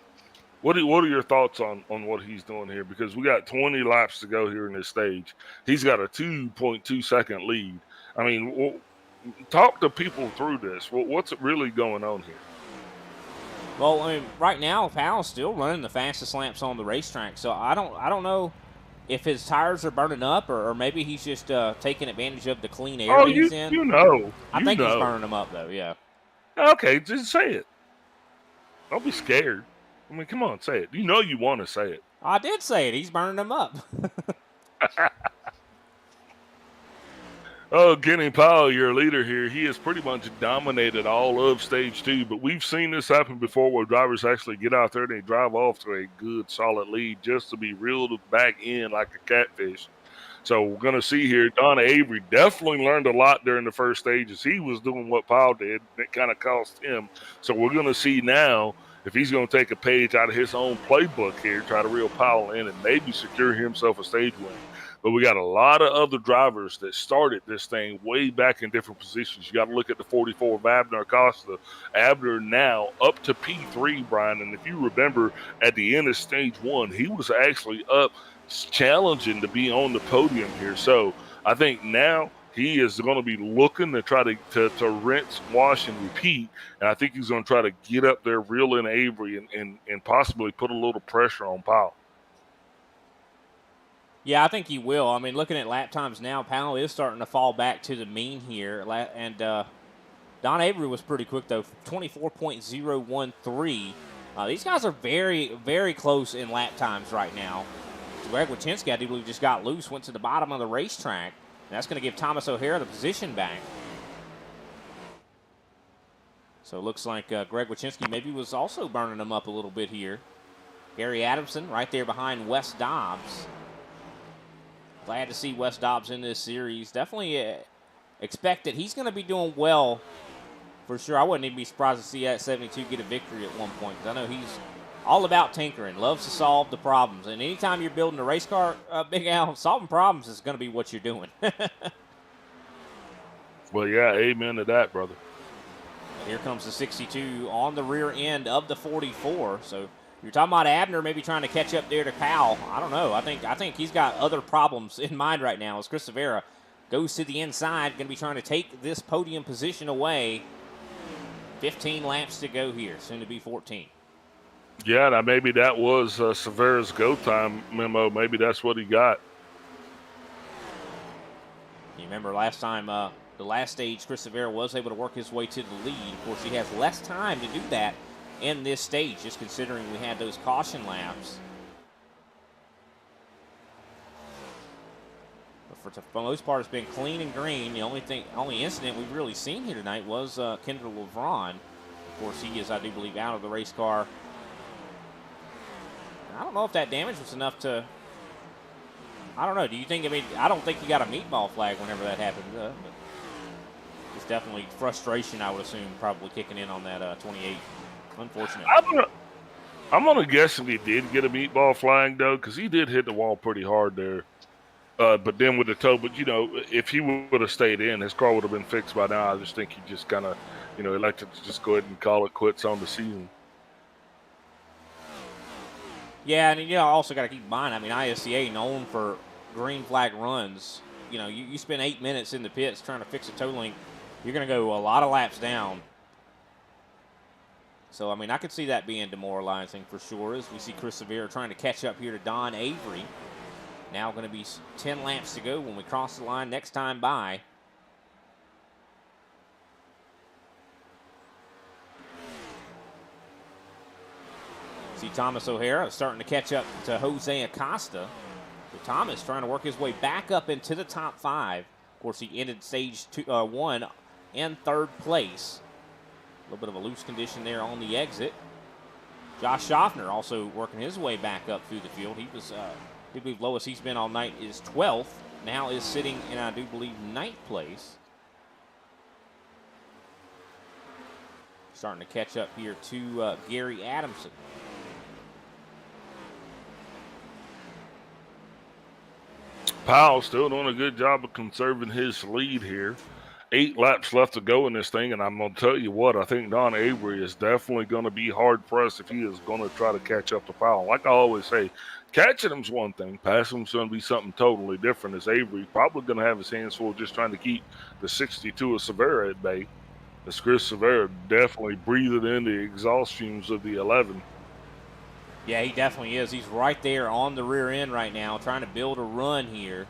What are your thoughts on what he's doing here? Because we got 20 laps to go here in this stage. He's got a 2.2 second lead. I mean, talk to people through this. What's really going on here? Well, I mean, right now Powell's still running the fastest laps on the racetrack, so I don't know if his tires are burning up or maybe he's just taking advantage of the clean air he's in. I think he's burning them up though. Yeah. Okay, just say it. Don't be scared. I mean, come on, say it. You want to say it. I did say it. He's burning them up. Oh, Kenny Powell, your leader here, he has pretty much dominated all of stage 2, but we've seen this happen before where drivers actually get out there and they drive off to a good, solid lead just to be reeled back in like a catfish. So we're going to see here, Don Avery definitely learned a lot during the first stages. He was doing what Powell did. It kind of cost him. So we're going to see now if he's going to take a page out of his own playbook here, try to reel Powell in and maybe secure himself a stage win. But we got a lot of other drivers that started this thing way back in different positions. You got to look at the 44 of Abner Acosta. Abner now up to P3, Brian. And if you remember at the end of stage 1, he was actually up challenging to be on the podium here. So I think now he is going to be looking to try to rinse, wash, and repeat. And I think he's going to try to get up there, reel in Avery, and possibly put a little pressure on Powell. Yeah, I think he will. I mean, looking at lap times now, Powell is starting to fall back to the mean here. And Don Avery was pretty quick, though, 24.013. These guys are very, very close in lap times right now. Greg Wychinski, I do believe, just got loose, went to the bottom of the racetrack. And that's going to give Thomas O'Hara the position back. So it looks like Greg Wychinski maybe was also burning them up a little bit here. Gary Adamson right there behind Wes Dobbs. Glad to see Wes Dobbs in this series. Definitely expect that he's going to be doing well for sure. I wouldn't even be surprised to see that 72 get a victory at one point. I know he's all about tinkering, loves to solve the problems. And anytime you're building a race car, Big Al, solving problems is going to be what you're doing. Well, yeah, amen to that, brother. Here comes the 62 on the rear end of the 44. So you're talking about Abner maybe trying to catch up there to Powell. I don't know. I think he's got other problems in mind right now as Chris Severa goes to the inside, going to be trying to take this podium position away. 15 laps to go here, soon to be 14. Yeah, now maybe that was Severa's go time memo. Maybe that's what he got. You remember last time, the last stage, Chris Severa was able to work his way to the lead. Of course, he has less time to do that in this stage, just considering we had those caution laps. But for the most part, it's been clean and green. The only incident we've really seen here tonight was Kendra LeVron. Of course, he is, I do believe, out of the race car. I don't know if that damage was enough to. I don't know. Do you think? I mean, I don't think you got a meatball flag whenever that happened. But it's definitely frustration, I would assume, probably kicking in on that 28. Unfortunate. I'm gonna guess if he did get a meatball flag though, because he did hit the wall pretty hard there. But then with the toe, but if he would have stayed in, his car would have been fixed by now. I just think he just kind of, elected to just go ahead and call it quits on the season. Yeah, and also got to keep in mind, I mean, ISCA known for green flag runs. You spend 8 minutes in the pits trying to fix a toe link, you're going to go a lot of laps down. So, I mean, I could see that being demoralizing for sure, as we see Chris Severa trying to catch up here to Don Avery. Now going to be 10 laps to go when we cross the line next time by. See Thomas O'Hara starting to catch up to Jose Acosta. So Thomas trying to work his way back up into the top 5. Of course, he ended stage 1 in 3rd place. A little bit of a loose condition there on the exit. Josh Schaffner also working his way back up through the field. He was, I believe, lowest he's been all night is 12th. Now is sitting in, I do believe, 9th place. Starting to catch up here to Gary Adamson. Powell still doing a good job of conserving his lead here. 8 laps left to go in this thing, and I'm going to tell you what, I think Don Avery is definitely going to be hard-pressed if he is going to try to catch up to Powell. Like I always say, catching him's one thing. Passing him's going to be something totally different, as Avery probably going to have his hands full just trying to keep the 62 of Severa at bay. As Chris Severa definitely breathed in the exhaust fumes of the 11. Yeah, he definitely is. He's right there on the rear end right now, trying to build a run here.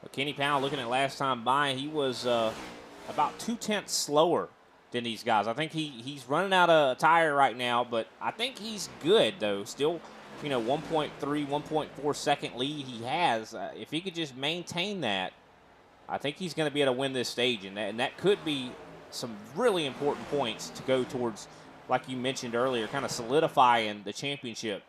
But Kenny Powell, looking at last time by, he was about 2/10 slower than these guys. I think he's running out of tire right now, but I think he's good, though. Still, 1.3, 1.4 second lead he has. If he could just maintain that, I think he's going to be able to win this stage, and that could be some really important points to go towards, like you mentioned earlier, kind of solidifying the championship.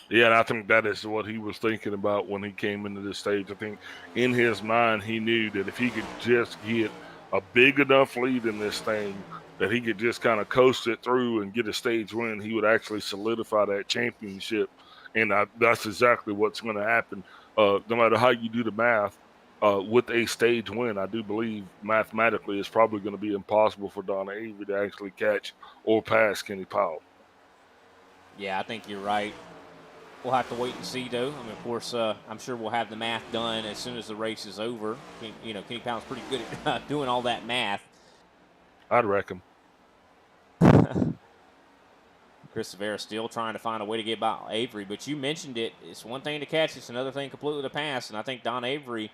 Yeah, and I think that is what he was thinking about when he came into this stage. I think in his mind he knew that if he could just get a big enough lead in this thing, that he could just kind of coast it through and get a stage win, he would actually solidify that championship. And that's exactly what's going to happen. No matter how you do the math, with a stage win, I do believe mathematically it's probably going to be impossible for Don Avery to actually catch or pass Kenny Powell. Yeah, I think you're right. We'll have to wait and see, though. I mean, of course, I'm sure we'll have the math done as soon as the race is over. Kenny Powell's pretty good at doing all that math. I'd reckon. Chris Severa still trying to find a way to get by Avery, but you mentioned it. It's one thing to catch, it's another thing completely to pass, and I think Don Avery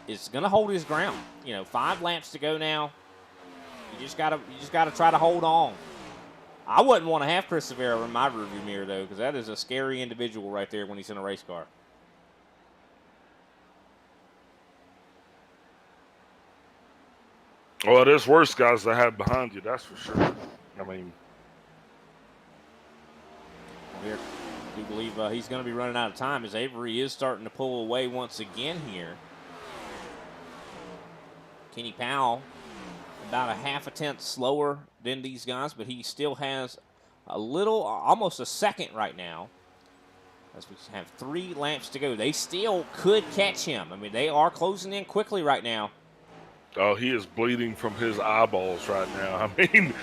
is going to hold his ground. 5 laps to go now. You just gotta try to hold on. I wouldn't want to have Chris Severa in my rearview mirror, though, because that is a scary individual right there when he's in a race car. Well, there's worse guys to have behind you, that's for sure. I mean, here, I do believe he's going to be running out of time, as Avery is starting to pull away once again here. Kenny Powell, about a 1/2 tenth slower than these guys, but he still has almost a second right now. As we have 3 laps to go. They still could catch him. I mean, they are closing in quickly right now. Oh, he is bleeding from his eyeballs right now. I mean,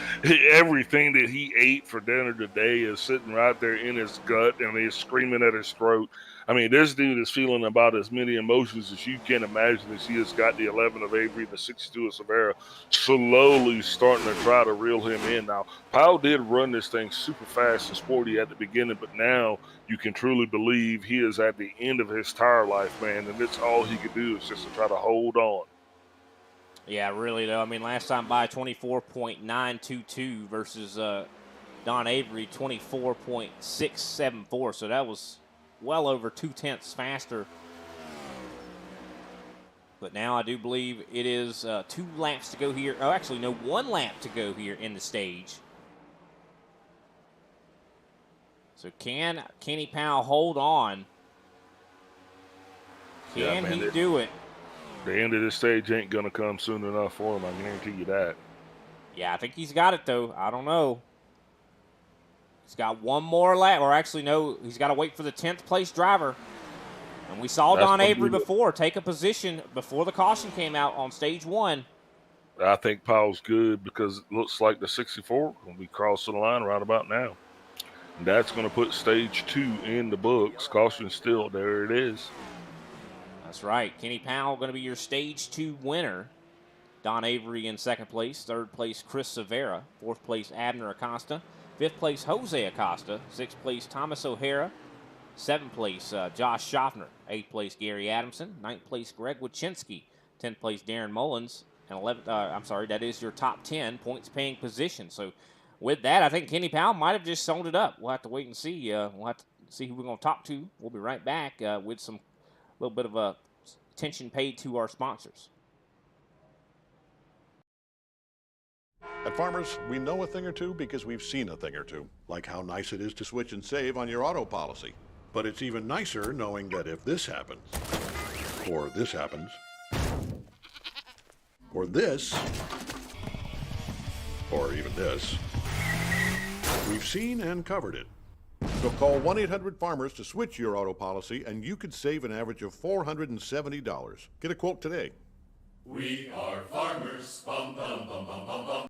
everything that he ate for dinner today is sitting right there in his gut, and he's screaming at his throat. I mean, this dude is feeling about as many emotions as you can imagine as he has got the 11 of Avery and the 62 of Severa slowly starting to try to reel him in. Now, Powell did run this thing super fast and sporty at the beginning, but now you can truly believe he is at the end of his tire life, man, and it's all he can do is just to try to hold on. Yeah, really, though. I mean, last time by 24.922 versus Don Avery, 24.674. So that was well over 0.2 faster. But now I do believe it is 2 laps to go here. Oh, actually, no, 1 lap to go here in the stage. So can Kenny Powell hold on? Can he do it? The end of this stage ain't going to come soon enough for him. I guarantee you that. Yeah, I think he's got it, though. I don't know. He's got 1 more lap. Or actually, no, he's got to wait for the 10th place driver. And we saw Don Avery before take a position before the caution came out on stage 1. I think Powell's good because it looks like the 64 will be crossing the line right about now. And that's going to put stage 2 in the books. Caution still. There it is. That's right. Kenny Powell going to be your stage 2 winner. Don Avery in 2nd place. 3rd place, Chris Severa. 4th place, Abner Acosta. 5th place, Jose Acosta. 6th place, Thomas O'Hara. 7th place, Josh Schaffner. 8th place, Gary Adamson. 9th place, Greg Wachinski. 10th place, Darren Mullins. And 11th, that is your top 10 points paying position. So with that, I think Kenny Powell might have just sewn it up. We'll have to wait and see. We'll have to see who we're going to talk to. We'll be right back with some little bit of attention paid to our sponsors. At Farmers, we know a thing or two because we've seen a thing or two, like how nice it is to switch and save on your auto policy. But it's even nicer knowing that if this happens, or this happens, or this, or even this, we've seen and covered it. So call 1-800-FARMERS to switch your auto policy, and you could save an average of $470. Get a quote today. We are farmers. Bum, bum, bum, bum, bum, bum.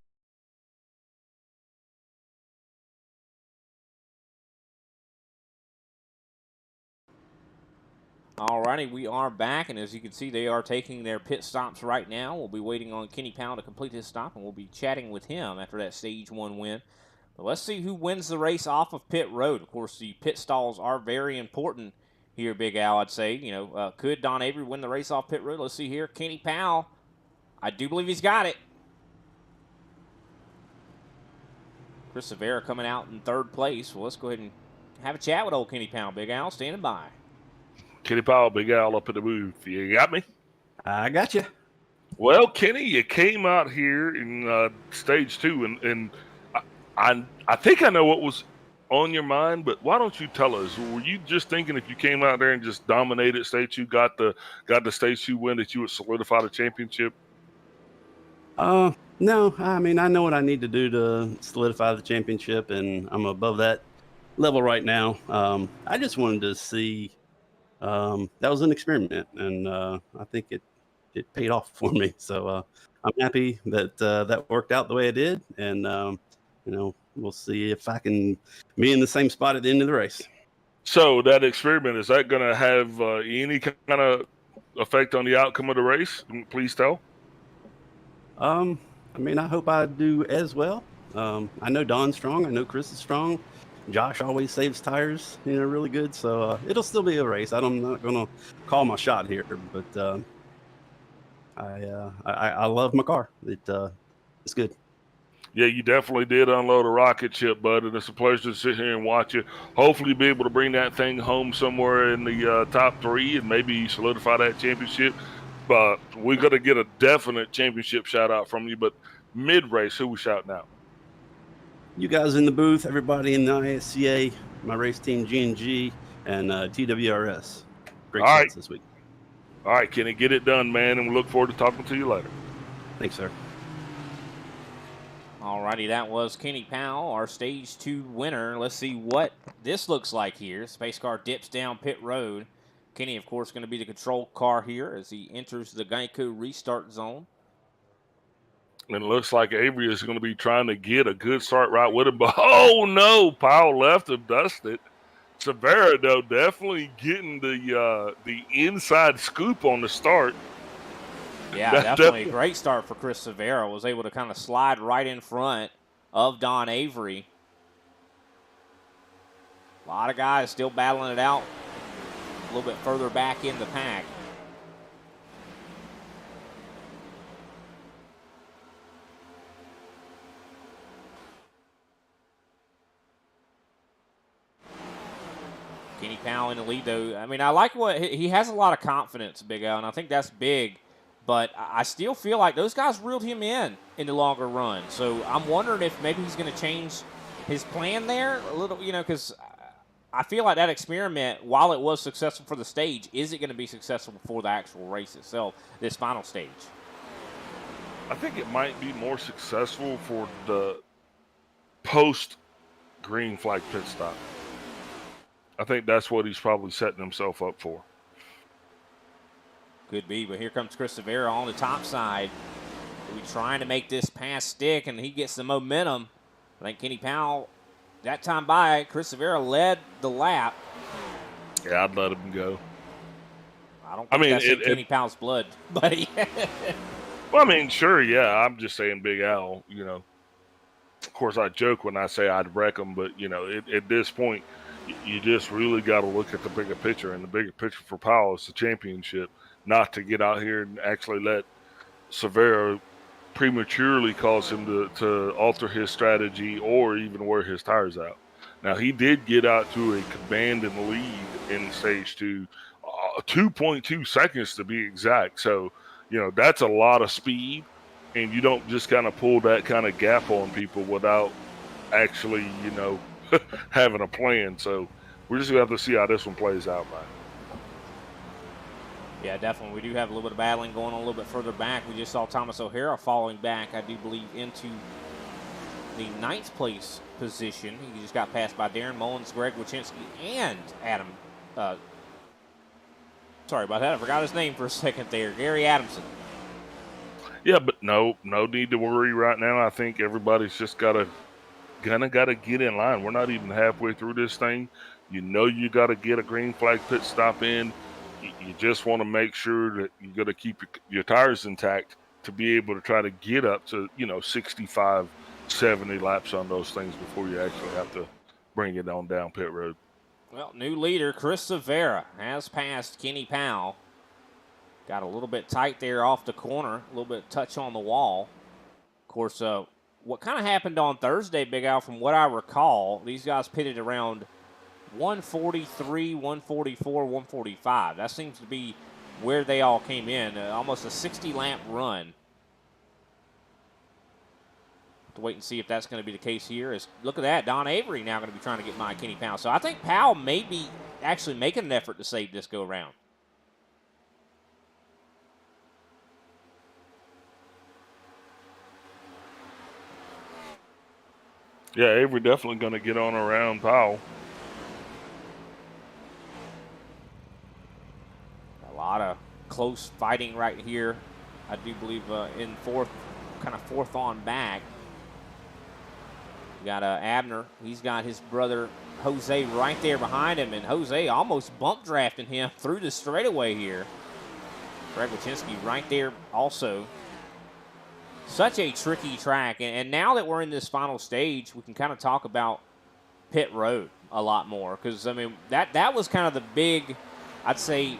Alrighty, we are back, and as you can see, they are taking their pit stops right now. We'll be waiting on Kenny Powell to complete his stop, and we'll be chatting with him after that stage 1 win. But let's see who wins the race off of pit road. Of course, the pit stalls are very important here, Big Al, I'd say. You know, could Don Avery win the race off pit road? Let's see here. Kenny Powell, I do believe he's got it. Chris Severa coming out in 3rd place. Well, let's go ahead and have a chat with old Kenny Powell. Big Al, standing by. Kenny Powell, Big Al up in the booth. You got me? I got you. Well, Kenny, you came out here in stage 2, and I think I know what was on your mind, but why don't you tell us? Were you just thinking if you came out there and just dominated stage 2, got the stage 2 win, that you would solidify the championship? No. I mean, I know what I need to do to solidify the championship, and I'm above that level right now. I just wanted to see. That was an experiment, and I think it paid off for me. So I'm happy that that worked out the way it did, and we'll see if I can be in the same spot at the end of the race. So that experiment, is that going to have any kind of effect on the outcome of the race? Please tell. I mean, I hope I do as well. I know Don's strong. I know Chris is strong. Josh always saves tires, really good. So it'll still be a race. I'm not going to call my shot here, but I love my car. It's good. Yeah, you definitely did unload a rocket ship, bud, and it's a pleasure to sit here and watch you. Hopefully be able to bring that thing home somewhere in the top 3 and maybe solidify that championship. But we're going to get a definite championship shout-out from you. But mid-race, who we shouting out? You guys in the booth, everybody in the ISCA, my race team G&G, and TWRS. Great shots this week. All right, Kenny, get it done, man, and we look forward to talking to you later. Thanks, sir. Alrighty, that was Kenny Powell, our stage 2 winner. Let's see what this looks like here. Space car dips down pit road. Kenny, of course, going to be the control car here as he enters the Geico restart zone. And it looks like Avery is going to be trying to get a good start right with him. But, oh, no, Powell left him dusted. Severa, though, definitely getting the inside scoop on the start. Yeah, definitely a great start for Chris Severa. Was able to kind of slide right in front of Don Avery. A lot of guys still battling it out a little bit further back in the pack. Kenny Powell in the lead, though. I mean, I like what he has a lot of confidence, Big Al, and I think that's big. But I still feel like those guys reeled him in the longer run. So I'm wondering if maybe he's going to change his plan there a little, because I feel like that experiment, while it was successful for the stage, is it going to be successful for the actual race itself, this final stage? I think it might be more successful for the post-green flag pit stop. I think that's what he's probably setting himself up for. Could be, but here comes Chris Severa on the top side. He's trying to make this pass stick, and he gets the momentum. I think Kenny Powell, that time by, Chris Severa led the lap. Yeah, I'd let him go. I don't think that's in Kenny Powell's blood, buddy. Well, I mean, sure, yeah. I'm just saying Big Al, Of course, I joke when I say I'd wreck him, but, at this point, you just really got to look at the bigger picture, and the bigger picture for Powell is the championship, not to get out here and actually let Severa prematurely cause him to alter his strategy or even wear his tires out. Now, he did get out to a commanding lead in stage 2, 2.2 seconds to be exact. So, that's a lot of speed, and you don't just kind of pull that kind of gap on people without actually, having a plan. So we're just going to have to see how this one plays out, man. Yeah, definitely. We do have a little bit of battling going on a little bit further back. We just saw Thomas O'Hara falling back, I do believe, into the 9th place position. He just got passed by Darren Mullins, Greg Wachinski, and Adam. Sorry about that. I forgot his name for a second there. Gary Adamson. Yeah, but no need to worry right now. I think everybody's just gotta get in line. We're not even halfway through this thing. You got to get a green flag pit stop in. You just want to make sure that you got to keep your tires intact to be able to try to get up to 65, 70 laps on those things before you actually have to bring it on down pit road. Well, new leader Chris Severa has passed Kenny Powell. Got a little bit tight there off the corner, a little bit touch on the wall. Of course, what kind of happened on Thursday, Big Al, from what I recall, these guys pitted around 143, 144, 145. That seems to be where they all came in, almost a 60-lap run. To wait and see if that's going to be the case here. Look at that, Don Avery now going to be trying to get by Kenny Powell. So I think Powell may be actually making an effort to save this go-around. Yeah, Avery definitely going to get on around Powell. A lot of close fighting right here. I do believe in fourth on back. You got Abner. He's got his brother Jose right there behind him, and Jose almost bump drafting him through the straightaway here. Greg Wachinski right there also. Such a tricky track, and now that we're in this final stage, we can kind of talk about pit road a lot more, because I mean that was kind of the big, I'd say,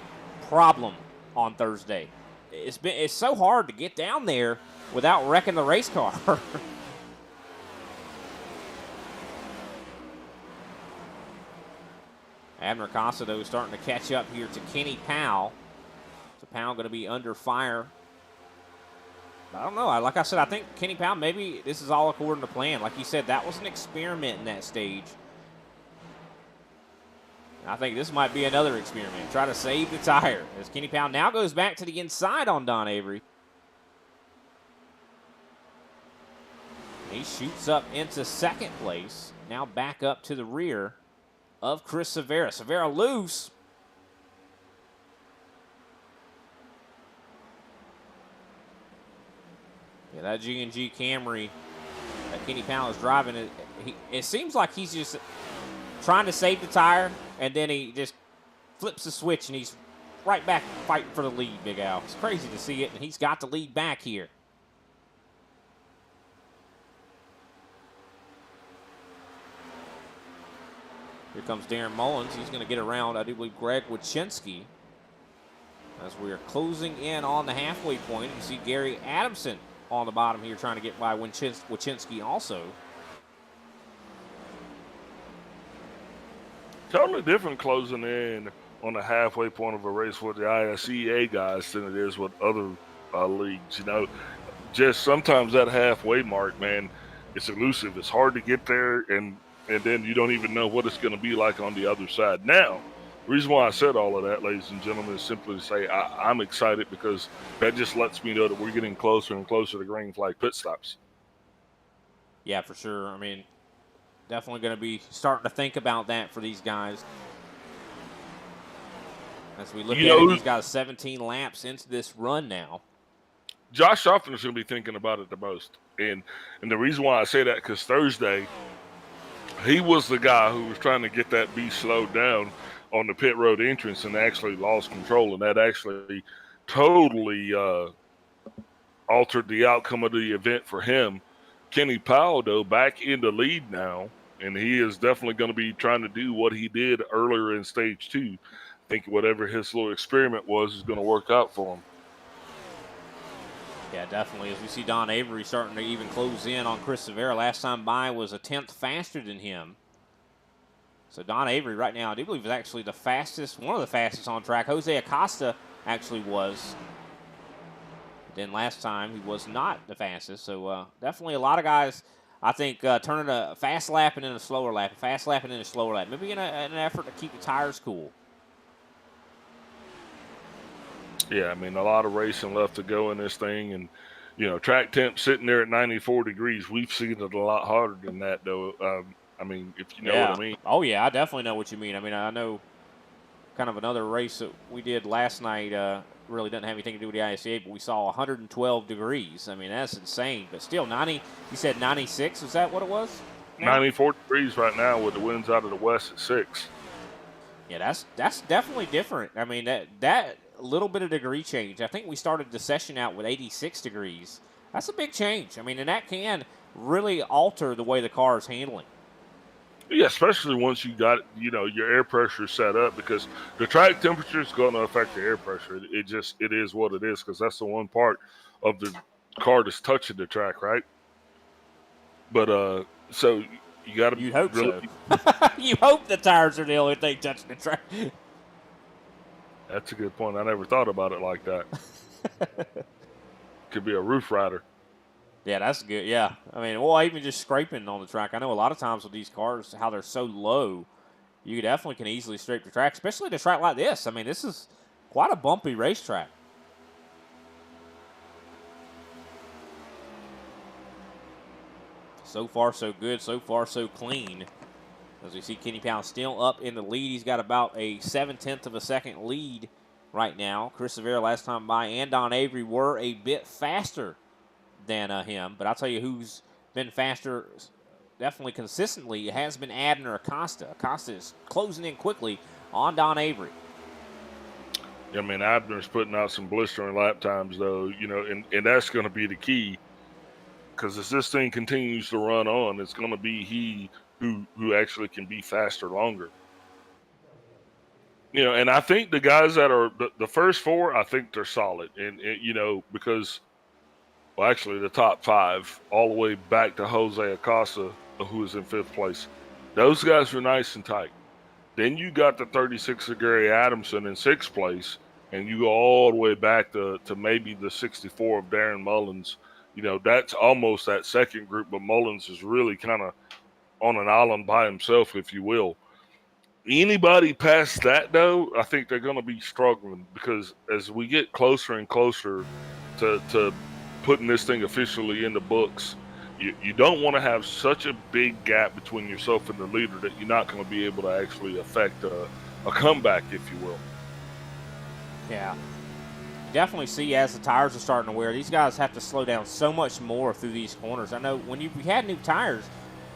problem on Thursday. It's so hard to get down there without wrecking the race car. Abner Costa, though, is starting to catch up here to Kenny Powell. So Powell going to be under fire. I don't know. Like I said, I think Kenny Powell, maybe this is all according to plan. Like you said, that was an experiment in that stage. I think this might be another experiment. Try to save the tire as Kenny Powell now goes back to the inside on Don Avery. He shoots up into second place. Now back up to the rear of Chris Severa. Severa loose. Yeah, that G&G Camry that Kenny Powell is driving, it seems like he's just trying to save the tire, and then he just flips the switch, and he's right back fighting for the lead, Big Al. It's crazy to see it, and he's got the lead back here. Here comes Darren Mullins. He's going to get around, I do believe, Greg Wachinski. As we are closing in on the halfway point, you see Gary Adamson on the bottom here trying to get by Wachinski also. Totally different closing in on the halfway point of a race with the ISCA guys than it is with other leagues. You know, just sometimes that halfway mark, man, it's elusive. It's hard to get there, and then you don't even know what it's going to be like on the other side. Now, the reason why I said all of that, ladies and gentlemen, is simply to say I'm excited because that just lets me know that we're getting closer and closer to green flag pit stops. Yeah, for sure. I mean, definitely going to be starting to think about that for these guys. As we look at it, he's got 17 laps into this run now. Josh Shuffner is going to be thinking about it the most. And the reason why I say that, because Thursday, he was the guy who was trying to get that beast slowed down on the pit road entrance and actually lost control. And that actually totally altered the outcome of the event for him. Kenny Powell, though, back in the lead now, and he is definitely going to be trying to do what he did earlier in stage 2. I think whatever his little experiment was is going to work out for him. Yeah, definitely. As we see Don Avery starting to even close in on Chris Severa. Last time by was a 10th faster than him. So Don Avery right now, I do believe, is actually the fastest, one of the fastest on track. Jose Acosta actually was. Then last time he was not the fastest. So definitely a lot of guys, I think, turning a fast lap and then a slower lap, a fast lap and then a slower lap. Maybe in an effort to keep the tires cool. Yeah, I mean, a lot of racing left to go in this thing. And, you know, track temp sitting there at 94 degrees. We've seen it a lot harder than that, though. I mean, if you know what I mean. Oh, yeah, I definitely know what you mean. I mean, I know kind of another race that we did last night really doesn't have anything to do with the ISCA, but we saw 112 degrees. I mean, that's insane. But still, 90, you said 96, is that what it was? Now? 94 degrees right now with the winds out of the west at 6. Yeah, that's definitely different. I mean, that little bit of degree change. I think we started the session out with 86 degrees. That's a big change. I mean, and that can really alter the way the car is handling. Yeah, especially once you got, you know, your air pressure set up, because the track temperature is going to affect the air pressure. It is what it is, because that's the one part of the car that's touching the track, right? But so you got to. You hope so. You hope the tires are the only thing touching the track. That's a good point. I never thought about it like that. Could be a roof rider. Yeah, that's good. Yeah. I mean, well, even just scraping on the track. I know a lot of times with these cars, how they're so low, you definitely can easily scrape the track, especially at a track like this. I mean, this is quite a bumpy racetrack. So far, so good. So far, so clean. As we see Kenny Powell still up in the lead. He's got about a 0.7 of a second lead right now. Chris Severa last time by and Don Avery were a bit faster than him. But I'll tell you who's been faster definitely consistently. It has been Abner Acosta. Acosta is closing in quickly on Don Avery. Yeah, I mean, Abner's putting out some blistering lap times, though, you know, and that's going to be the key. Because as this thing continues to run on, it's going to be he who actually can be faster longer. You know, and I think the guys that are the first 4, I think they're solid. And you know, because, well, actually the top 5, all the way back to Jose Acosta, who is in 5th place. Those guys are nice and tight. Then you got the 36 of Gary Adamson in 6th place, and you go all the way back to maybe the 64 of Darren Mullins. You know, that's almost that second group, but Mullins is really kind of on an island by himself, if you will. Anybody past that, though, I think they're going to be struggling, because as we get closer and closer to putting this thing officially in the books, you don't want to have such a big gap between yourself and the leader that you're not going to be able to actually affect a comeback, if you will. Yeah. definitely see as the tires are starting to wear, these guys have to slow down so much more through these corners. I know when you had new tires,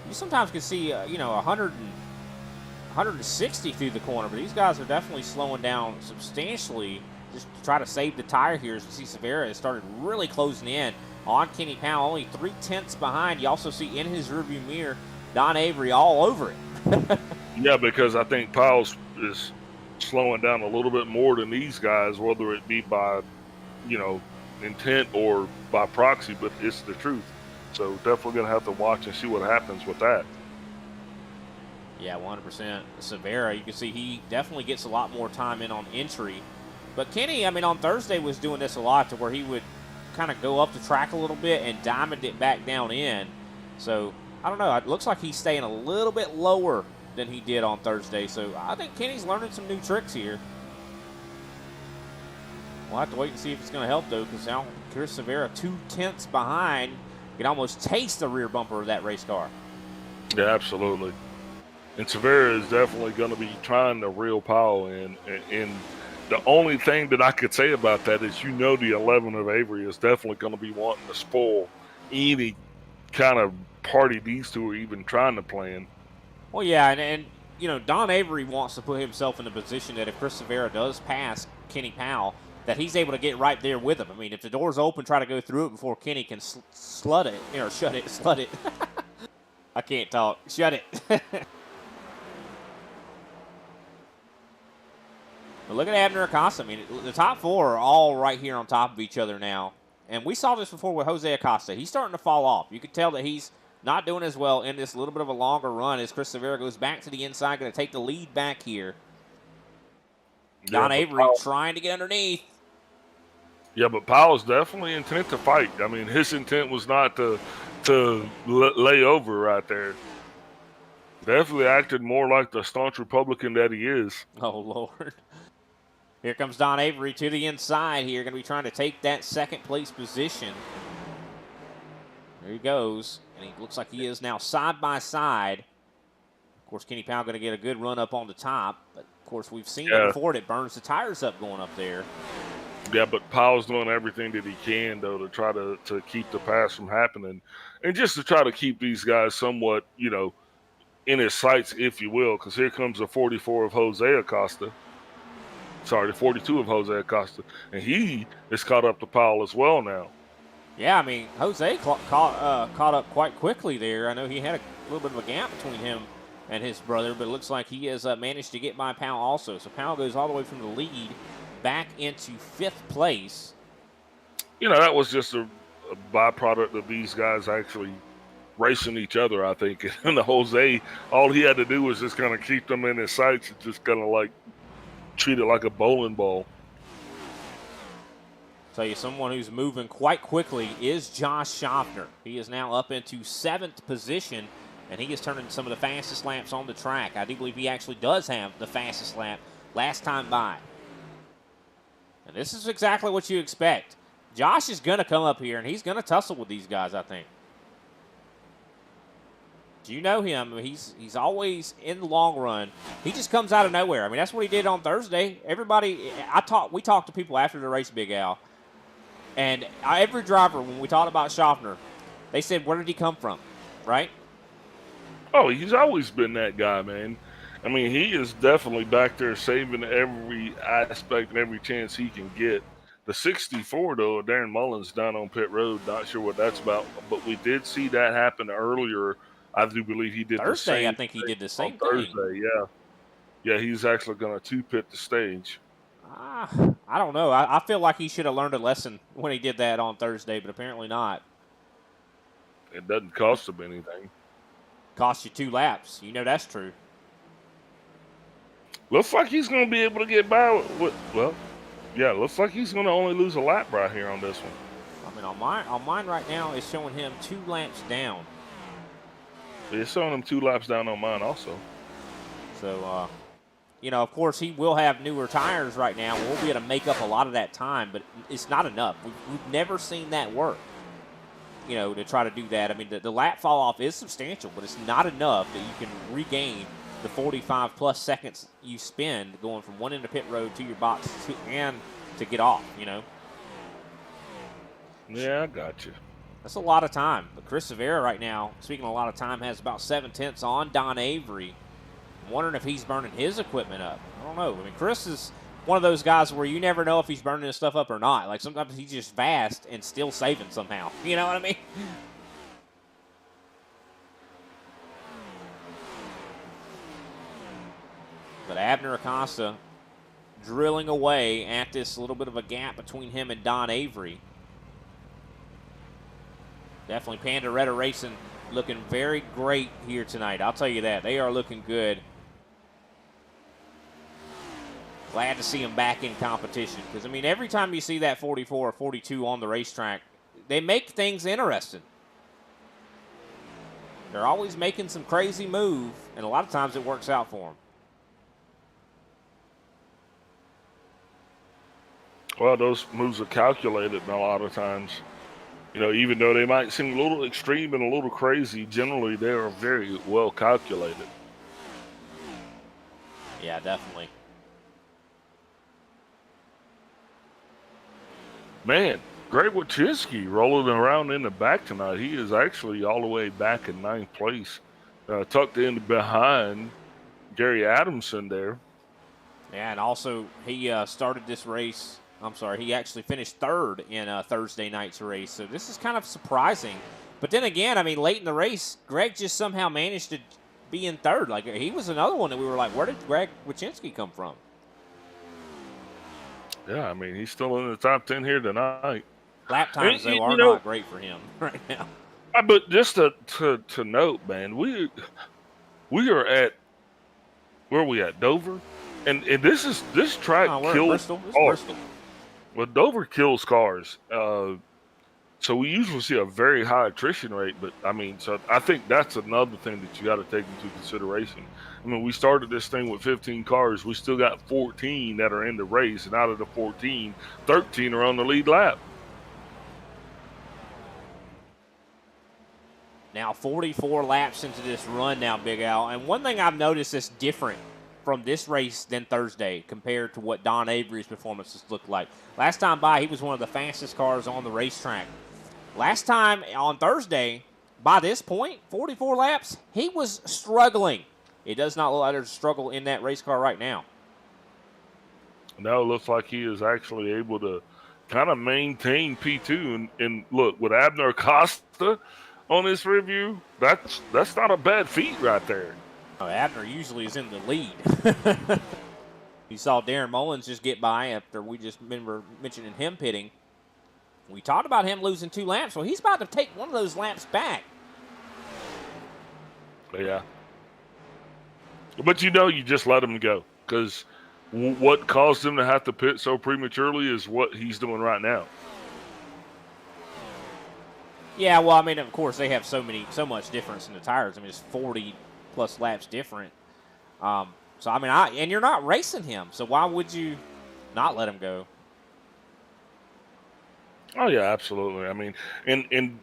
you sometimes could see, 160 through the corner, but these guys are definitely slowing down substantially just to try to save the tire here. As you see, Severa has started really closing in on Kenny Powell, only 3/10 behind. You also see in his rearview mirror, Don Avery all over it. Yeah, because I think Powell is slowing down a little bit more than these guys, whether it be by, intent or by proxy, but it's the truth. So definitely going to have to watch and see what happens with that. Yeah, 100%. Severa, you can see he definitely gets a lot more time in on entry. But Kenny, on Thursday was doing this a lot to where he would kind of go up the track a little bit and diamond it back down in. So, I don't know. It looks like he's staying a little bit lower than he did on Thursday. So, I think Kenny's learning some new tricks here. We'll have to wait and see if it's going to help, though, because now Chris Severa 2/10 behind. You can almost taste the rear bumper of that race car. Yeah, absolutely. And Severa is definitely going to be trying to reel Powell in. And the only thing that I could say about that is, the 11 of Avery is definitely going to be wanting to spoil any kind of party these two are even trying to plan. Well, yeah, and Don Avery wants to put himself in a position that if Chris Severa does pass Kenny Powell, that he's able to get right there with him. If the door's open, try to go through it before Kenny can slut it. I can't talk. Shut it. But look at Abner Acosta. The top four are all right here on top of each other now. And we saw this before with Jose Acosta. He's starting to fall off. You could tell that he's not doing as well in this little bit of a longer run as Chris Severa goes back to the inside, going to take the lead back here. Don Avery trying to get underneath. Yeah, but Powell's definitely intent to fight. His intent was not to lay over right there. Definitely acted more like the staunch Republican that he is. Oh, Lord. Here comes Don Avery to the inside here. Going to be trying to take that second place position. There he goes. And he looks like he is now side by side. Of course, Kenny Powell going to get a good run up on the top. But, of course, we've seen it before. It burns the tires up going up there. Yeah, but Powell's doing everything that he can, though, to try to keep the pass from happening. And just to try to keep these guys somewhat, in his sights, if you will, because here comes the 44 of Jose Acosta. Sorry, the 42 of Jose Acosta. And he is caught up to Powell as well now. Yeah, Jose caught up quite quickly there. I know he had a little bit of a gap between him and his brother, but it looks like he has managed to get by Powell also. So Powell goes all the way from the lead back into 5th place. That was just a byproduct of these guys actually racing each other, I think. And the Jose, all he had to do was just kind of keep them in his sights and just kind of treat it like a bowling ball. Tell you, someone who's moving quite quickly is Josh Schaffner. He is now up into 7th position, and he is turning some of the fastest laps on the track. I do believe he actually does have the fastest lap last time by. And this is exactly what you expect. Josh is going to come up here, and he's going to tussle with these guys, I think. Do you know him? He's always in the long run. He just comes out of nowhere. That's what he did on Thursday. We talked to people after the race, Big Al, and every driver, when we talked about Schaffner, they said, where did he come from, right? Oh, he's always been that guy, man. He is definitely back there saving every aspect and every chance he can get. The 64, though, Darren Mullins down on pit road, not sure what that's about, but we did see that happen earlier. I do believe he did Thursday, the same. I think he did the same thing. Thursday, yeah. Yeah, he's actually going to 2-pit the stage. I don't know. I feel like he should have learned a lesson when he did that on Thursday, but apparently not. It doesn't cost him anything. Cost you 2 laps. That's true. Looks like he's going to be able to get by with, looks like he's going to only lose a lap right here on this one. On mine right now is showing him 2 laps down. It's showing him 2 laps down on mine also. So, of course, he will have newer tires right now. We'll be able to make up a lot of that time, but it's not enough. We've never seen that work, to try to do that. The lap fall off is substantial, but it's not enough that you can regain the 45-plus seconds you spend going from one end of pit road to your box and to get off, Yeah, I got you. That's a lot of time. But Chris Severa right now, speaking of a lot of time, has about 7/10 on Don Avery. I'm wondering if he's burning his equipment up. I don't know. I mean, Chris is one of those guys where you never know if he's burning his stuff up or not. Like, sometimes he's just fast and still saving somehow. You know what I mean? But Abner Acosta drilling away at this little bit of a gap between him and Don Avery. Definitely Pandoretta Racing looking very great here tonight. I'll tell you that. They are looking good. Glad to see them back in competition. Because, I mean, every time you see that 44 or 42 on the racetrack, they make things interesting. They're always making some crazy move, and a lot of times it works out for them. Well, those moves are calculated a lot of times. You know, even though they might seem a little extreme and a little crazy, generally they are very well calculated. Yeah, definitely. Man, Greg Wachinski rolling around in the back tonight. He is actually all the way back in 9th place, tucked in behind Gary Adamson there. Yeah, and also he started this race. I'm sorry, he actually finished 3rd in Thursday night's race. So this is kind of surprising. But then again, I mean, late in the race, Greg just somehow managed to be in 3rd. Like, he was another one that we were like, where did Greg Wachinski come from? Yeah, I mean, he's still in the top 10 here tonight. Lap times, though, are not great for him right now. But just to note, man, we are at, where are we at, Dover? And this track kills Bristol. This is cars. Bristol. Well, Dover kills cars. So we usually see a very high attrition rate, but I mean, so I think that's another thing that you got to take into consideration. I mean, we started this thing with 15 cars. We still got 14 that are in the race, and out of the 14, 13 are on the lead lap. Now 44 laps into this run now, Big Al. And one thing I've noticed that's different from this race than Thursday compared to what Don Avery's performances looked like. Last time by, he was one of the fastest cars on the racetrack. Last time on Thursday, by this point, 44 laps, he was struggling. It does not look like there's a struggle in that race car right now. Now it looks like he is actually able to kind of maintain P2. And look, with Abner Acosta on this review, that's not a bad feat right there. Oh, Abner usually is in the lead. You saw Darren Mullins just get by after we just remember mentioning him pitting. We talked about him losing 2 laps, so he's about to take one of those laps back. Yeah. But you just let him go, because what caused him to have to pit so prematurely is what he's doing right now. Yeah, well, I mean, of course, they have so much difference in the tires. I mean, it's 40-plus laps different. So, I mean, and you're not racing him, so why would you not let him go? Oh, yeah, absolutely. I mean, and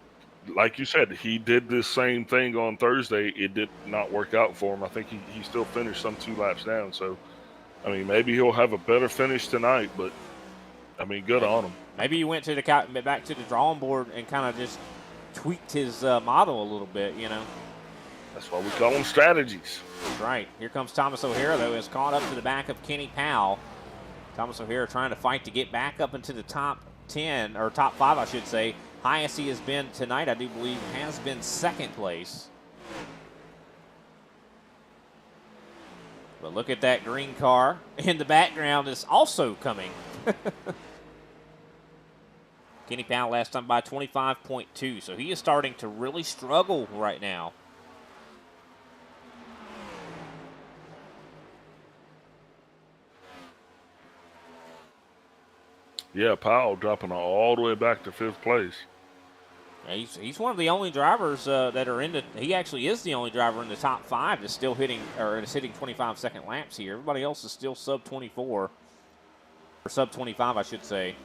like you said, he did this same thing on Thursday. It did not work out for him. I think he still finished some 2 laps down. So, I mean, maybe he'll have a better finish tonight, but, I mean, good on him. Maybe he went back to the drawing board and kind of just tweaked his model a little bit, you know. That's why we call them strategies. That's right. Here comes Thomas O'Hara, though, is caught up to the back of Kenny Powell. Thomas O'Hara trying to fight to get back up into the top 10, or top 5, I should say. Highest he has been tonight, I do believe, has been 2nd place. But look at that green car in the background is also coming. Kenny Powell last time by 25.2, so he is starting to really struggle right now. Yeah, Powell dropping all the way back to 5th place. He's one of the only drivers that are in the. He actually is the only driver in the top 5 that's still hitting 25-second laps here. Everybody else is still sub 24 or sub 25, I should say.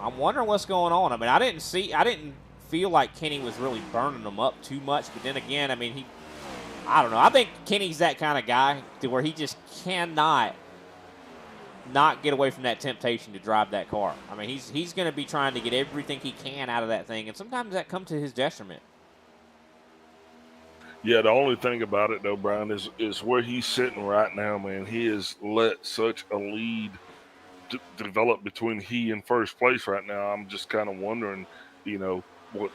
I'm wondering what's going on. I mean, I didn't feel like Kenny was really burning them up too much, but then again, I mean, I don't know. I think Kenny's that kind of guy to where he just cannot not get away from that temptation to drive that car. I mean, he's going to be trying to get everything he can out of that thing, and sometimes that comes to his detriment. Yeah, the only thing about it though, Brian, is where he's sitting right now, man. He has let such a lead develop between he and first place right now. I'm just kind of wondering,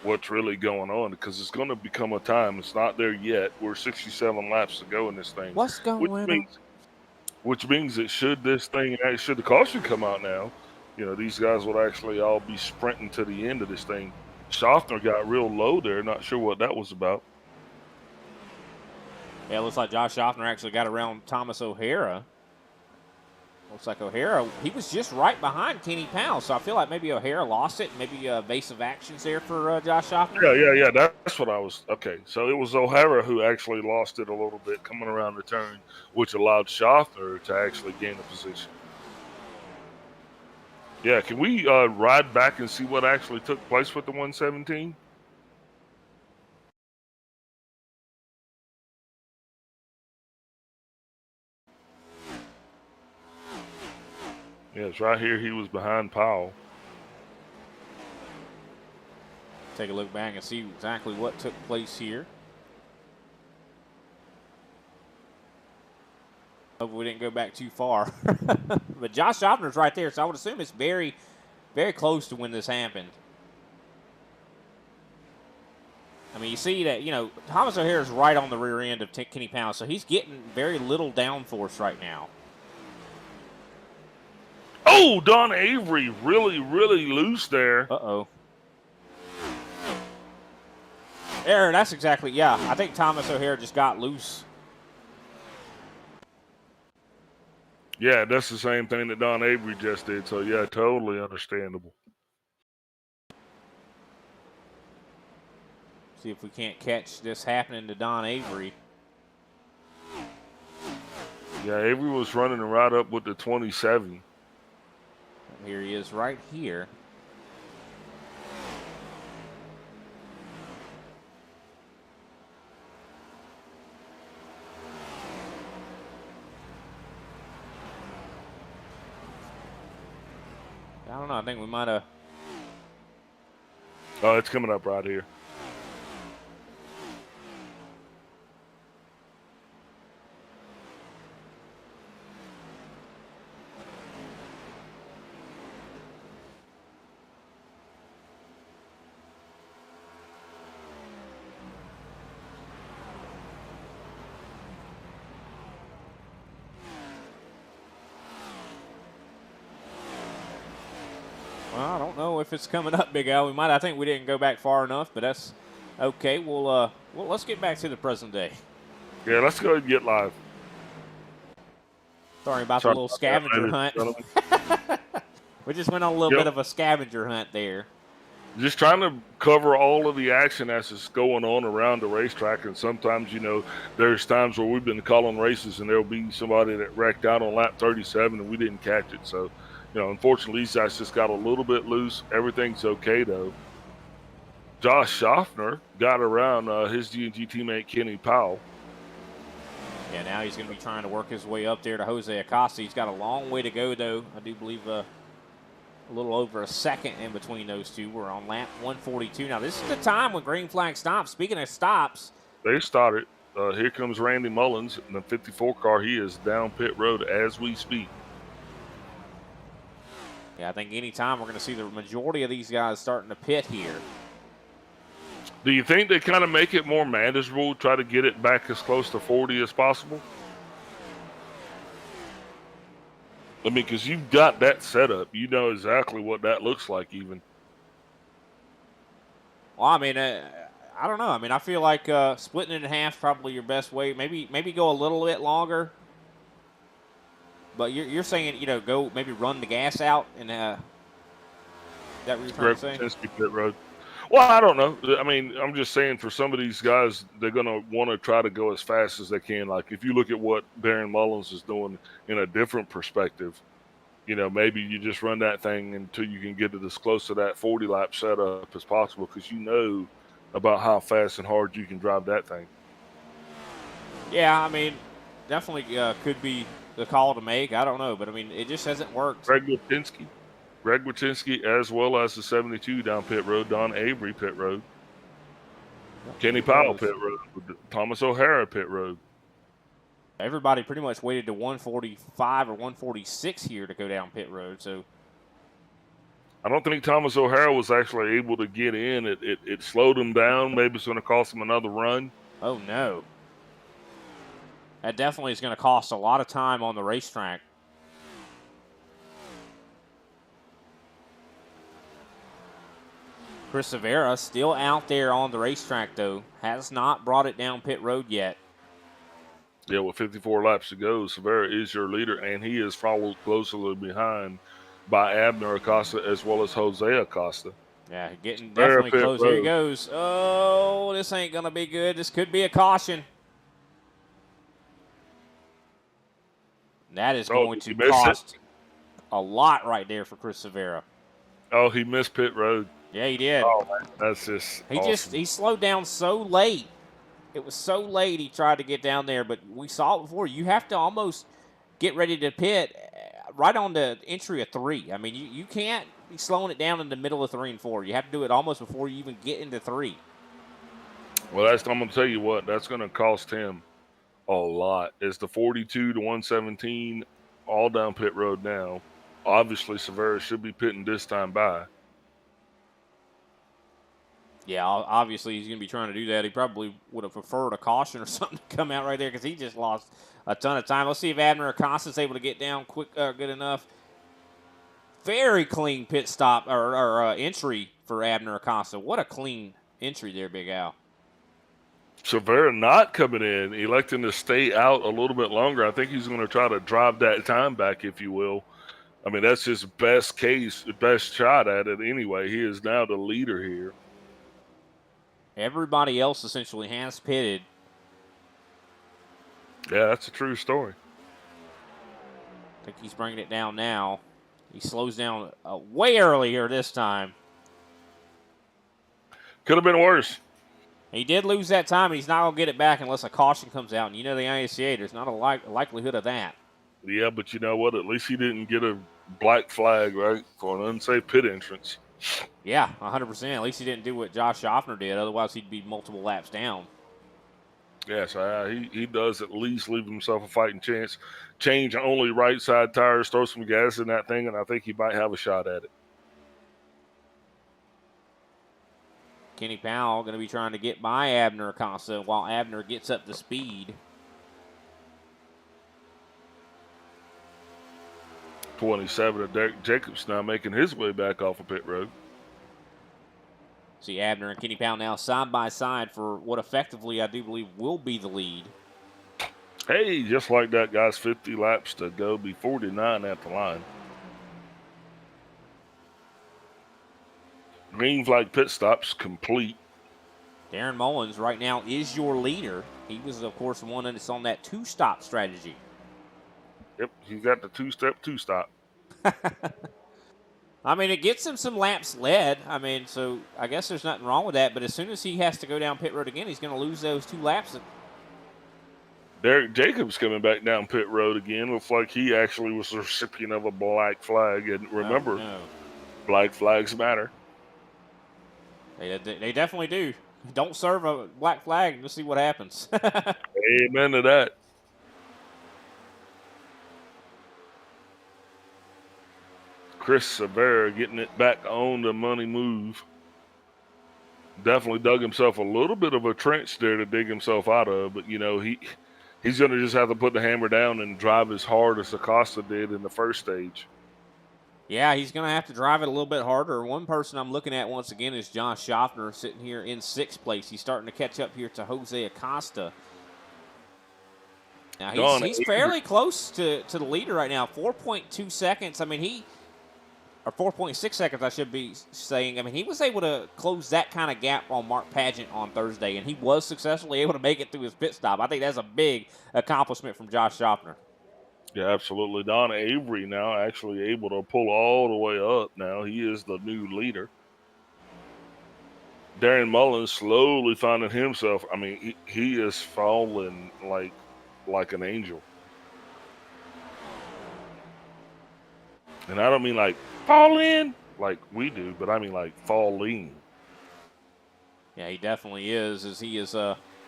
what's really going on, because it's going to become a time. It's not there yet. We're 67 laps to go in this thing. What's going on? Which means that should the caution come out now, these guys would actually all be sprinting to the end of this thing. Schaffner got real low there. Not sure what that was about. Yeah, it looks like Josh Schaffner actually got around Thomas O'Hara. Looks like O'Hara, he was just right behind Kenny Powell, so I feel like maybe O'Hara lost it. Maybe evasive actions there for Josh Schaffner. Yeah. That's what I was. Okay, so it was O'Hara who actually lost it a little bit coming around the turn, which allowed Schaffner to actually gain a position. Yeah, can we ride back and see what actually took place with the 117? Yeah, it's right here. He was behind Powell. Take a look back and see exactly what took place here. Hope we didn't go back too far. But Josh Schaffner's right there, so I would assume it's very, very close to when this happened. I mean, you see that, Thomas O'Hara's right on the rear end of Kenny Powell, so he's getting very little downforce right now. Oh, Don Avery really, really loose there. Uh-oh. Aaron, that's exactly, yeah. I think Thomas O'Hara just got loose. Yeah, that's the same thing that Don Avery just did. So, yeah, totally understandable. See if we can't catch this happening to Don Avery. Yeah, Avery was running right up with the 27. Here he is right here. I don't know. I think we might have. Oh, it's coming up right here. Well, I don't know if it's coming up, Big Al. I think we didn't go back far enough, but that's okay. Well, let's get back to the present day. Yeah, let's go ahead and get live. Sorry about the little scavenger hunt. We just went on a little bit of a scavenger hunt there. Just trying to cover all of the action as it's going on around the racetrack. And sometimes, there's times where we've been calling races and there'll be somebody that wrecked out on lap 37 and we didn't catch it. So, unfortunately, these guys just got a little bit loose. Everything's okay, though. Josh Schaffner got around his G&G teammate, Kenny Powell. Yeah, now he's going to be trying to work his way up there to Jose Acosta. He's got a long way to go, though. I do believe a little over a second in between those two. We're on lap 142. Now, this is the time when green flag stops. Speaking of stops. They started. Here comes Randy Mullins in the 54 car. He is down pit road as we speak. Yeah, I think anytime we're going to see the majority of these guys starting to pit here. Do you think they kind of make it more manageable, try to get it back as close to 40 as possible? I mean, because you've got that setup. You know exactly what that looks like even. Well, I mean, I don't know. I mean, I feel like splitting it in half is probably your best way. Maybe go a little bit longer. But you're saying, go maybe run the gas out and that what you're trying to say? Pit road. Well, I don't know. I mean, I'm just saying for some of these guys, they're going to want to try to go as fast as they can. Like if you look at what Baron Mullins is doing in a different perspective, maybe you just run that thing until you can get it as close to that 40-lap setup as possible because you know about how fast and hard you can drive that thing. Yeah, I mean, definitely could be the call to make. I don't know, but I mean, it just hasn't worked. Greg Wojcinski, as well as the 72 down pit road. Don Avery pit road. Kenny Powell pit road. Thomas O'Hara pit road. Everybody pretty much waited to 145 or 146 here to go down pit road. So I don't think Thomas O'Hara was actually able to get in. It slowed him down. Maybe it's going to cost him another run. Oh, no. That definitely is going to cost a lot of time on the racetrack. Chris Severa still out there on the racetrack, though. Has not brought it down pit road yet. Yeah, with 54 laps to go, Severa is your leader, and he is followed closely behind by Abner Acosta as well as Jose Acosta. Yeah, getting definitely close. Here he goes. Oh, this ain't going to be good. This could be a caution. That is going to cost a lot right there for Chris Severa. Oh, he missed pit road. Yeah, he did. Oh, man, that's just awesome. He slowed down so late. It was so late he tried to get down there, but we saw it before. You have to almost get ready to pit right on the entry of 3. I mean, you can't be slowing it down in the middle of 3 and 4. You have to do it almost before you even get into 3. Well, I'm going to tell you what, that's going to cost him a lot. It's the 42 to 117 all down pit road now. Obviously, Severa should be pitting this time by. Yeah, obviously he's going to be trying to do that. He probably would have preferred a caution or something to come out right there because he just lost a ton of time. Let's see if Abner Acosta is able to get down quick, good enough. Very clean pit stop or entry for Abner Acosta. What a clean entry there, Big Al. Severa not coming in, electing to stay out a little bit longer. I think he's going to try to drive that time back, if you will. I mean, that's his best shot at it anyway. He is now the leader here. Everybody else essentially has pitted. Yeah, that's a true story. I think he's bringing it down now. He slows down way earlier this time. Could have been worse. He did lose that time, and he's not going to get it back unless a caution comes out. And you know the ISCA, there's not a likelihood of that. Yeah, but you know what? At least he didn't get a black flag, right, for an unsafe pit entrance. Yeah, 100%. At least he didn't do what Josh Schaffner did. Otherwise, he'd be multiple laps down. Yes, he does at least leave himself a fighting chance. Change only right side tires, throw some gas in that thing, and I think he might have a shot at it. Kenny Powell going to be trying to get by Abner Acosta while Abner gets up to speed. 27 of Derek Jacobs now making his way back off of pit road. See Abner and Kenny Powell now side by side for what effectively I do believe will be the lead. Hey, just like that, guys, 50 laps to go, be 49 at the line. Green flag pit stops complete. Darren Mullins right now is your leader. He was, of course, the one that's on that 2-stop strategy. Yep, he's got the 2-step 2-stop. I mean, it gets him some laps led. I mean, so I guess there's nothing wrong with that. But as soon as he has to go down pit road again, he's going to lose those 2 laps. Derek Jacobs coming back down pit road again. Looks like he actually was the recipient of a black flag. And remember, black flags matter. They definitely do. Don't serve a black flag and just see what happens. Amen to that. Chris Severa getting it back on the money move. Definitely dug himself a little bit of a trench there to dig himself out of, but you know, he's going to just have to put the hammer down and drive as hard as Acosta did in the first stage. Yeah, he's going to have to drive it a little bit harder. One person I'm looking at once again is Josh Schaffner sitting here in 6th place. He's starting to catch up here to Jose Acosta. Now, he's fairly close to the leader right now, 4.2 seconds. I mean, or 4.6 seconds, I should be saying. I mean, he was able to close that kind of gap on Mark Pageant on Thursday, and he was successfully able to make it through his pit stop. I think that's a big accomplishment from Josh Schaffner. Yeah, absolutely. Don Avery now actually able to pull all the way up now. He is the new leader. Darren Mullins slowly finding himself. I mean, he is falling like an angel. And I don't mean like fall in like we do, but I mean like fall lean. Yeah, he definitely is, as he is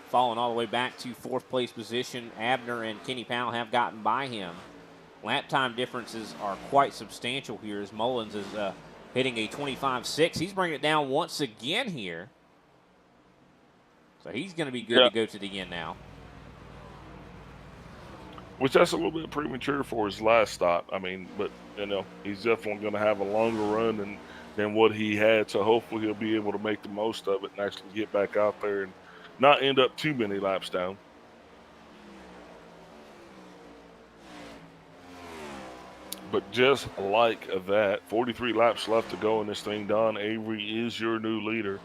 falling all the way back to fourth place position. Abner and Kenny Powell have gotten by him. Lap time differences are quite substantial here as Mullins is hitting a 25.6. He's bringing it down once again here. So he's going to be good to go to the end now. Which that's a little bit premature for his last stop. I mean, but you know, he's definitely going to have a longer run than what he had. So hopefully he'll be able to make the most of it and actually get back out there and not end up too many laps down. But just like that, 43 laps left to go in this thing. Don Avery is your new leader.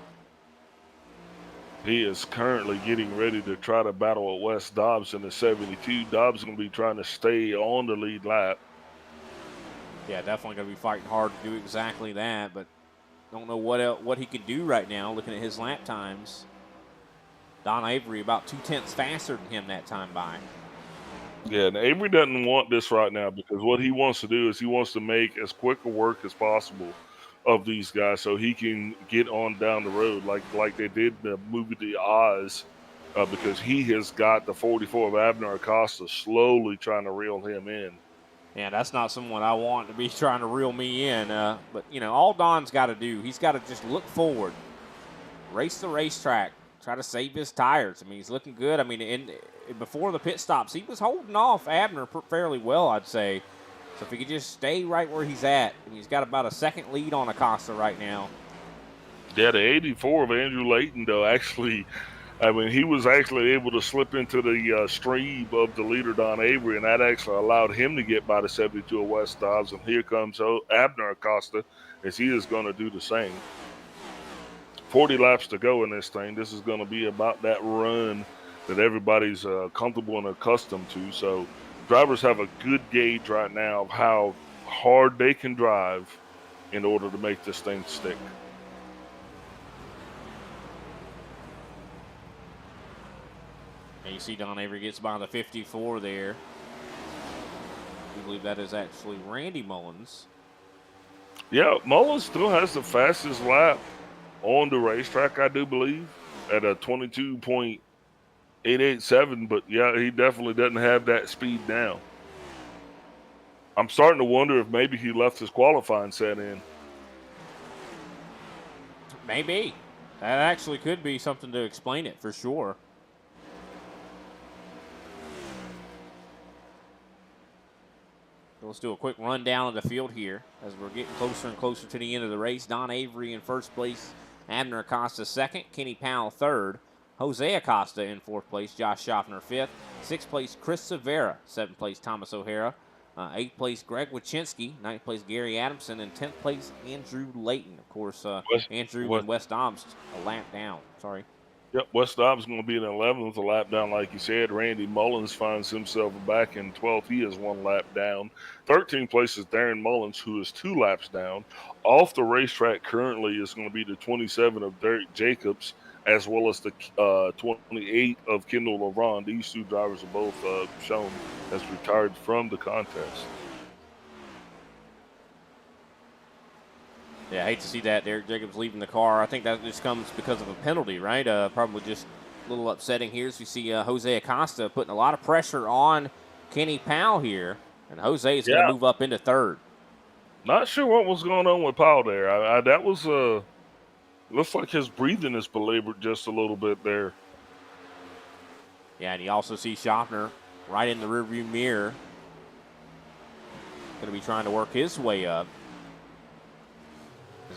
He is currently getting ready to try to battle at Wes Dobbs in the 72. Dobbs is going to be trying to stay on the lead lap. Yeah, definitely going to be fighting hard to do exactly that, but don't know what he could do right now looking at his lap times. Don Avery about 0.2 faster than him that time by. Yeah, and Avery doesn't want this right now because what he wants to do is he wants to make as quick a work as possible of these guys so he can get on down the road like they did in the movie The Oz, because he has got the 44 of Abner Acosta slowly trying to reel him in. Yeah, that's not someone I want to be trying to reel me in. But, you know, all Don's got to do, he's got to just look forward, race the racetrack, try to save his tires. I mean, he's looking good. I mean, before the pit stops, he was holding off Abner fairly well, I'd say. So if he could just stay right where he's at, and he's got about a second lead on Acosta right now. Yeah, the 84 of Andrew Layton, though, actually, I mean, he was actually able to slip into the stream of the leader, Don Avery, and that actually allowed him to get by the 72 of Wes Dobbs. And here comes Abner Acosta, as he is going to do the same. 40 laps to go in this thing. This is going to be about that run that everybody's comfortable and accustomed to. So drivers have a good gauge right now of how hard they can drive in order to make this thing stick. And you see Don Avery gets by the 54 there. I believe that is actually Randy Mullins. Yeah, Mullins still has the fastest lap on the racetrack, I do believe, at a 22.887. But, yeah, he definitely doesn't have that speed now. I'm starting to wonder if maybe he left his qualifying set in. Maybe. That actually could be something to explain it for sure. Let's do a quick rundown of the field here as we're getting closer and closer to the end of the race. Don Avery in first place, Abner Acosta second, Kenny Powell third, Jose Acosta in fourth place, Josh Schaffner fifth, sixth place Chris Severa, seventh place Thomas O'Hara, eighth place Greg Wachinski, ninth place Gary Adamson, and 10th place Andrew Layton. Of course, Andrew and Wes Dobbs a lap down. Sorry. Yep, Wes Dobbs is going to be in 11th, a lap down, like you said. Randy Mullins finds himself back in 12th. He is 1 lap down. 13th place is Darren Mullins, who is 2 laps down. Off the racetrack currently is going to be the 27 of Derek Jacobs, as well as the 28 of Kendall LeBron. These 2 drivers are both shown as retired from the contest. Yeah, I hate to see that. Derek Jacobs leaving the car. I think that just comes because of a penalty, right? Probably just a little upsetting here. So you see Jose Acosta putting a lot of pressure on Kenny Powell here. And Jose is going to move up into third. Not sure what was going on with Powell there. That was, looks like his breathing is belabored just a little bit there. Yeah, and you also see Schaffner right in the rearview mirror. Going to be trying to work his way up.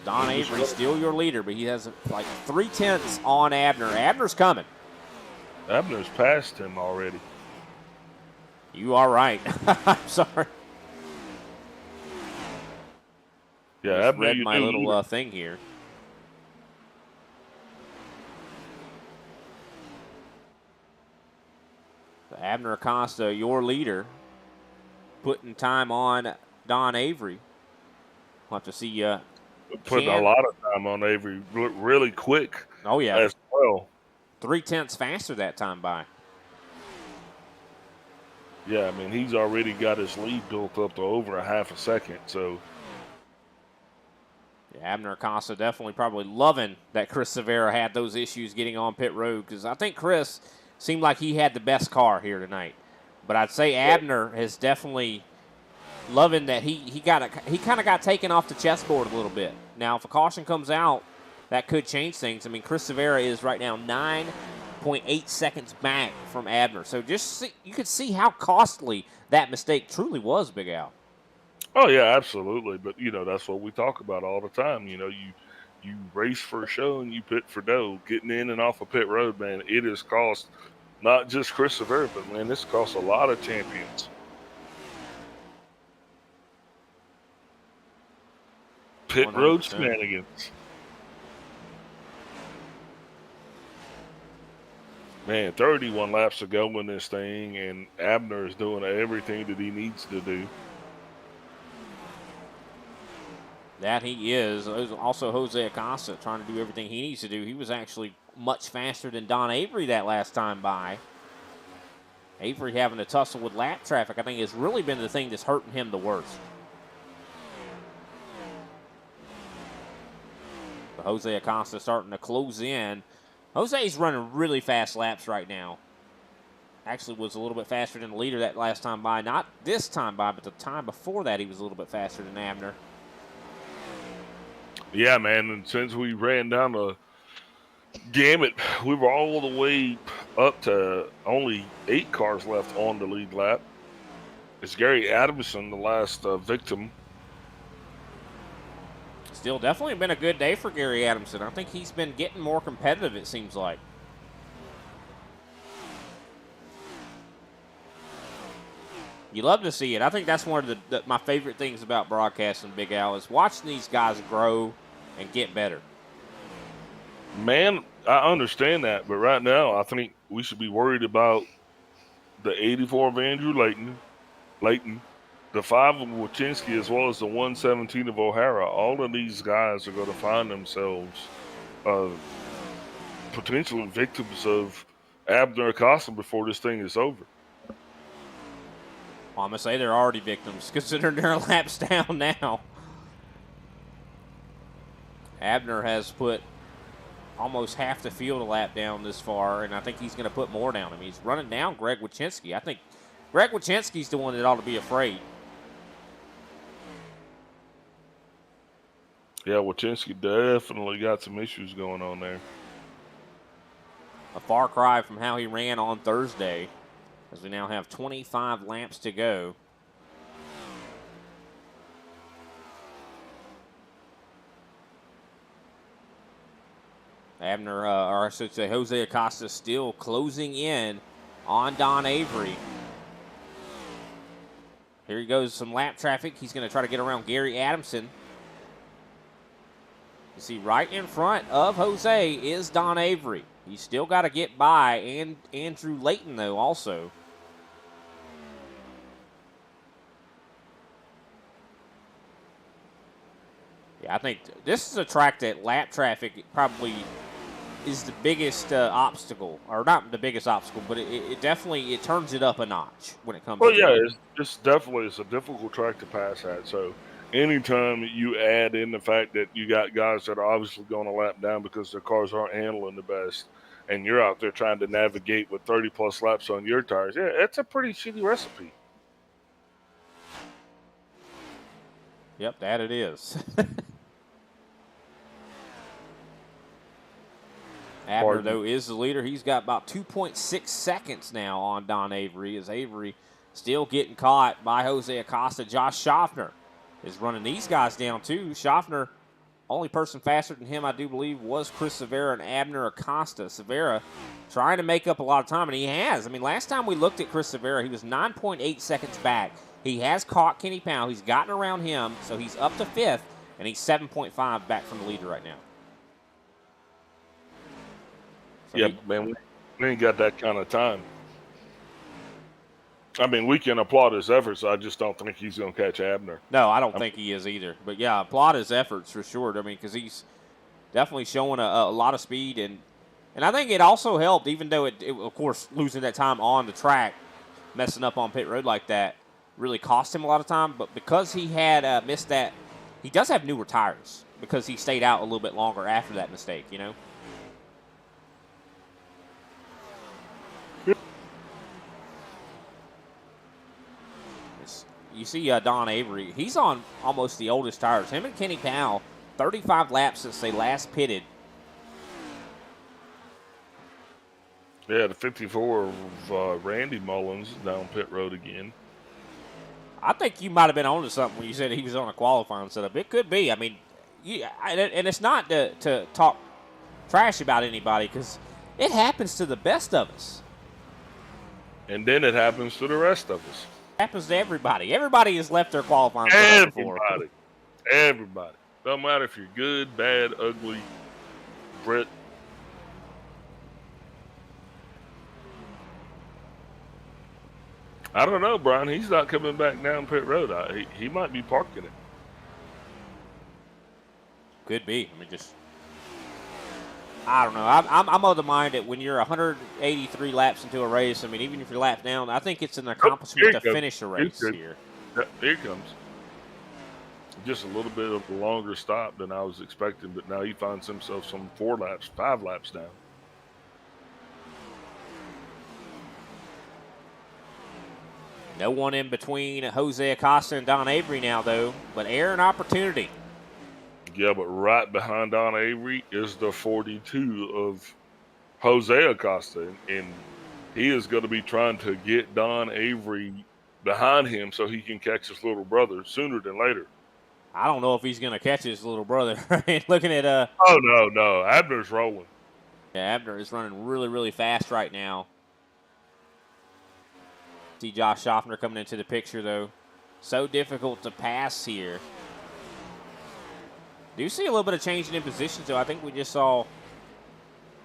Don Avery still your leader, but he has like 0.3 on Abner. Abner's coming. Abner's passed him already. You are right. I'm sorry. Yeah, I Abner, read my little thing here. So Abner Acosta, your leader, putting time on Don Avery. We'll have to see. Putting a lot of time on Avery really quick. Oh, yeah. As well. 0.3 faster that time by. Yeah, I mean, he's already got his lead built up to over a half a second. So, yeah, Abner Acosta definitely probably loving that Chris Severa had those issues getting on pit road, because I think Chris seemed like he had the best car here tonight. But I'd say Abner has definitely loving that he kind of got taken off the chessboard a little bit. Now, if a caution comes out, that could change things. I mean, Chris Severa is right now 9.8 seconds back from Abner. So you could see how costly that mistake truly was, Big Al. oh yeah, absolutely. But that's what we talk about all the time. You race for show and you pit for dough. Getting in and off a pit road, man, it has cost not just Chris Severa, but man, this costs a lot of champions. Pit 100%. road shenanigans. Man, 31 laps to go in this thing, and Abner is doing everything that he needs to do. That he is. Also, Jose Acosta trying to do everything he needs to do. He was actually much faster than Don Avery that last time by. Avery having to tussle with lap traffic, I think, has really been the thing that's hurting him the worst. But Jose Acosta starting to close in. Jose's running really fast laps right now. Actually was a little bit faster than the leader that last time by. Not this time by, but the time before that he was a little bit faster than Abner. Yeah, man, and since we ran down the gamut, we were all the way up to only 8 cars left on the lead lap. It's Gary Adamson, the last victim. Still definitely been a good day for Gary Adamson. I think he's been getting more competitive, it seems like. You love to see it. I think that's one of my favorite things about broadcasting, Big Al, is watching these guys grow and get better. Man, I understand that, but right now I think we should be worried about the 84 of Andrew Layton, the 5 of Wachinski, as well as the 117 of O'Hara. All of these guys are going to find themselves potentially victims of Abner Acosta before this thing is over. Well, I'm going to say they're already victims, considering they're laps down now. Abner has put almost half the field a lap down this far, and I think he's going to put more down. I mean, he's running down Greg Wachinski. I think Greg Wachinski's the one that ought to be afraid. Yeah, Wachinski definitely got some issues going on there. A far cry from how he ran on Thursday, as we now have 25 laps to go. Abner, or I should say Jose Acosta, still closing in on Don Avery. Here he goes, some lap traffic. He's going to try to get around Gary Adamson. You see, right in front of Jose is Don Avery. He's still got to get by, and Andrew Layton, though, also. Yeah, I think this is a track that lap traffic probably is the biggest obstacle, or not the biggest obstacle, but it definitely turns it up a notch when it comes to yeah, it's definitely a difficult track to pass at. So anytime you add in the fact that you got guys that are obviously going to lap down because their cars aren't handling the best, and you're out there trying to navigate with 30-plus laps on your tires, yeah, it's a pretty shitty recipe. Yep, that it is. Abner, though, is the leader. He's got about 2.6 seconds now on Don Avery, as Avery still getting caught by Jose Acosta. Josh Schaffner is running these guys down, too. Schaffner, only person faster than him, I do believe, was Chris Severa and Abner Acosta. Severa trying to make up a lot of time, and he has. I mean, last time we looked at Chris Severa, he was 9.8 seconds back. He has caught Kenny Powell. He's gotten around him, so he's up to 5th, and he's 7.5 back from the leader right now. So yeah, man, we ain't got that kind of time. I mean, we can applaud his efforts. I just don't think he's going to catch Abner. No, I don't think he is either. But, yeah, applaud his efforts for sure. I mean, because he's definitely showing a lot of speed. And I think it also helped, even though it, of course, losing that time on the track messing up on pit road like that really cost him a lot of time. But because he had missed that, he does have newer tires because he stayed out a little bit longer after that mistake, you know? You see Don Avery. He's on almost the oldest tires. Him and Kenny Powell, 35 laps since they last pitted. Yeah, the 54 of Randy Mullins down pit road again. I think you might have been onto something when you said he was on a qualifying setup. It could be. I mean, and it's not to talk trash about anybody because it happens to the best of us. And then it happens to the rest of us. Happens to everybody. Everybody has left their qualifying setup before. Everybody. Don't matter if you're good, bad, ugly, Brit. I don't know, Brian. He's not coming back down pit road. He might be parking it. Could be. I mean, I don't know. I'm of the mind that when you're 183 laps into a race, I mean, even if you're lapped down, I think it's an accomplishment to finish a race here. Here it comes. Just a little bit of a longer stop than I was expecting, but now he finds himself some 5 laps down. No one in between Jose Acosta and Don Avery now, though, but air and opportunity. Yeah, but right behind Don Avery is the 42 of Jose Acosta, and he is going to be trying to get Don Avery behind him so he can catch his little brother sooner than later. I don't know if he's going to catch his little brother. Looking at Oh no, Abner's rolling. Yeah, Abner is running really, really fast right now. See Josh Schaffner coming into the picture, though. So difficult to pass here. Do see a little bit of changing in positions, though. I think we just saw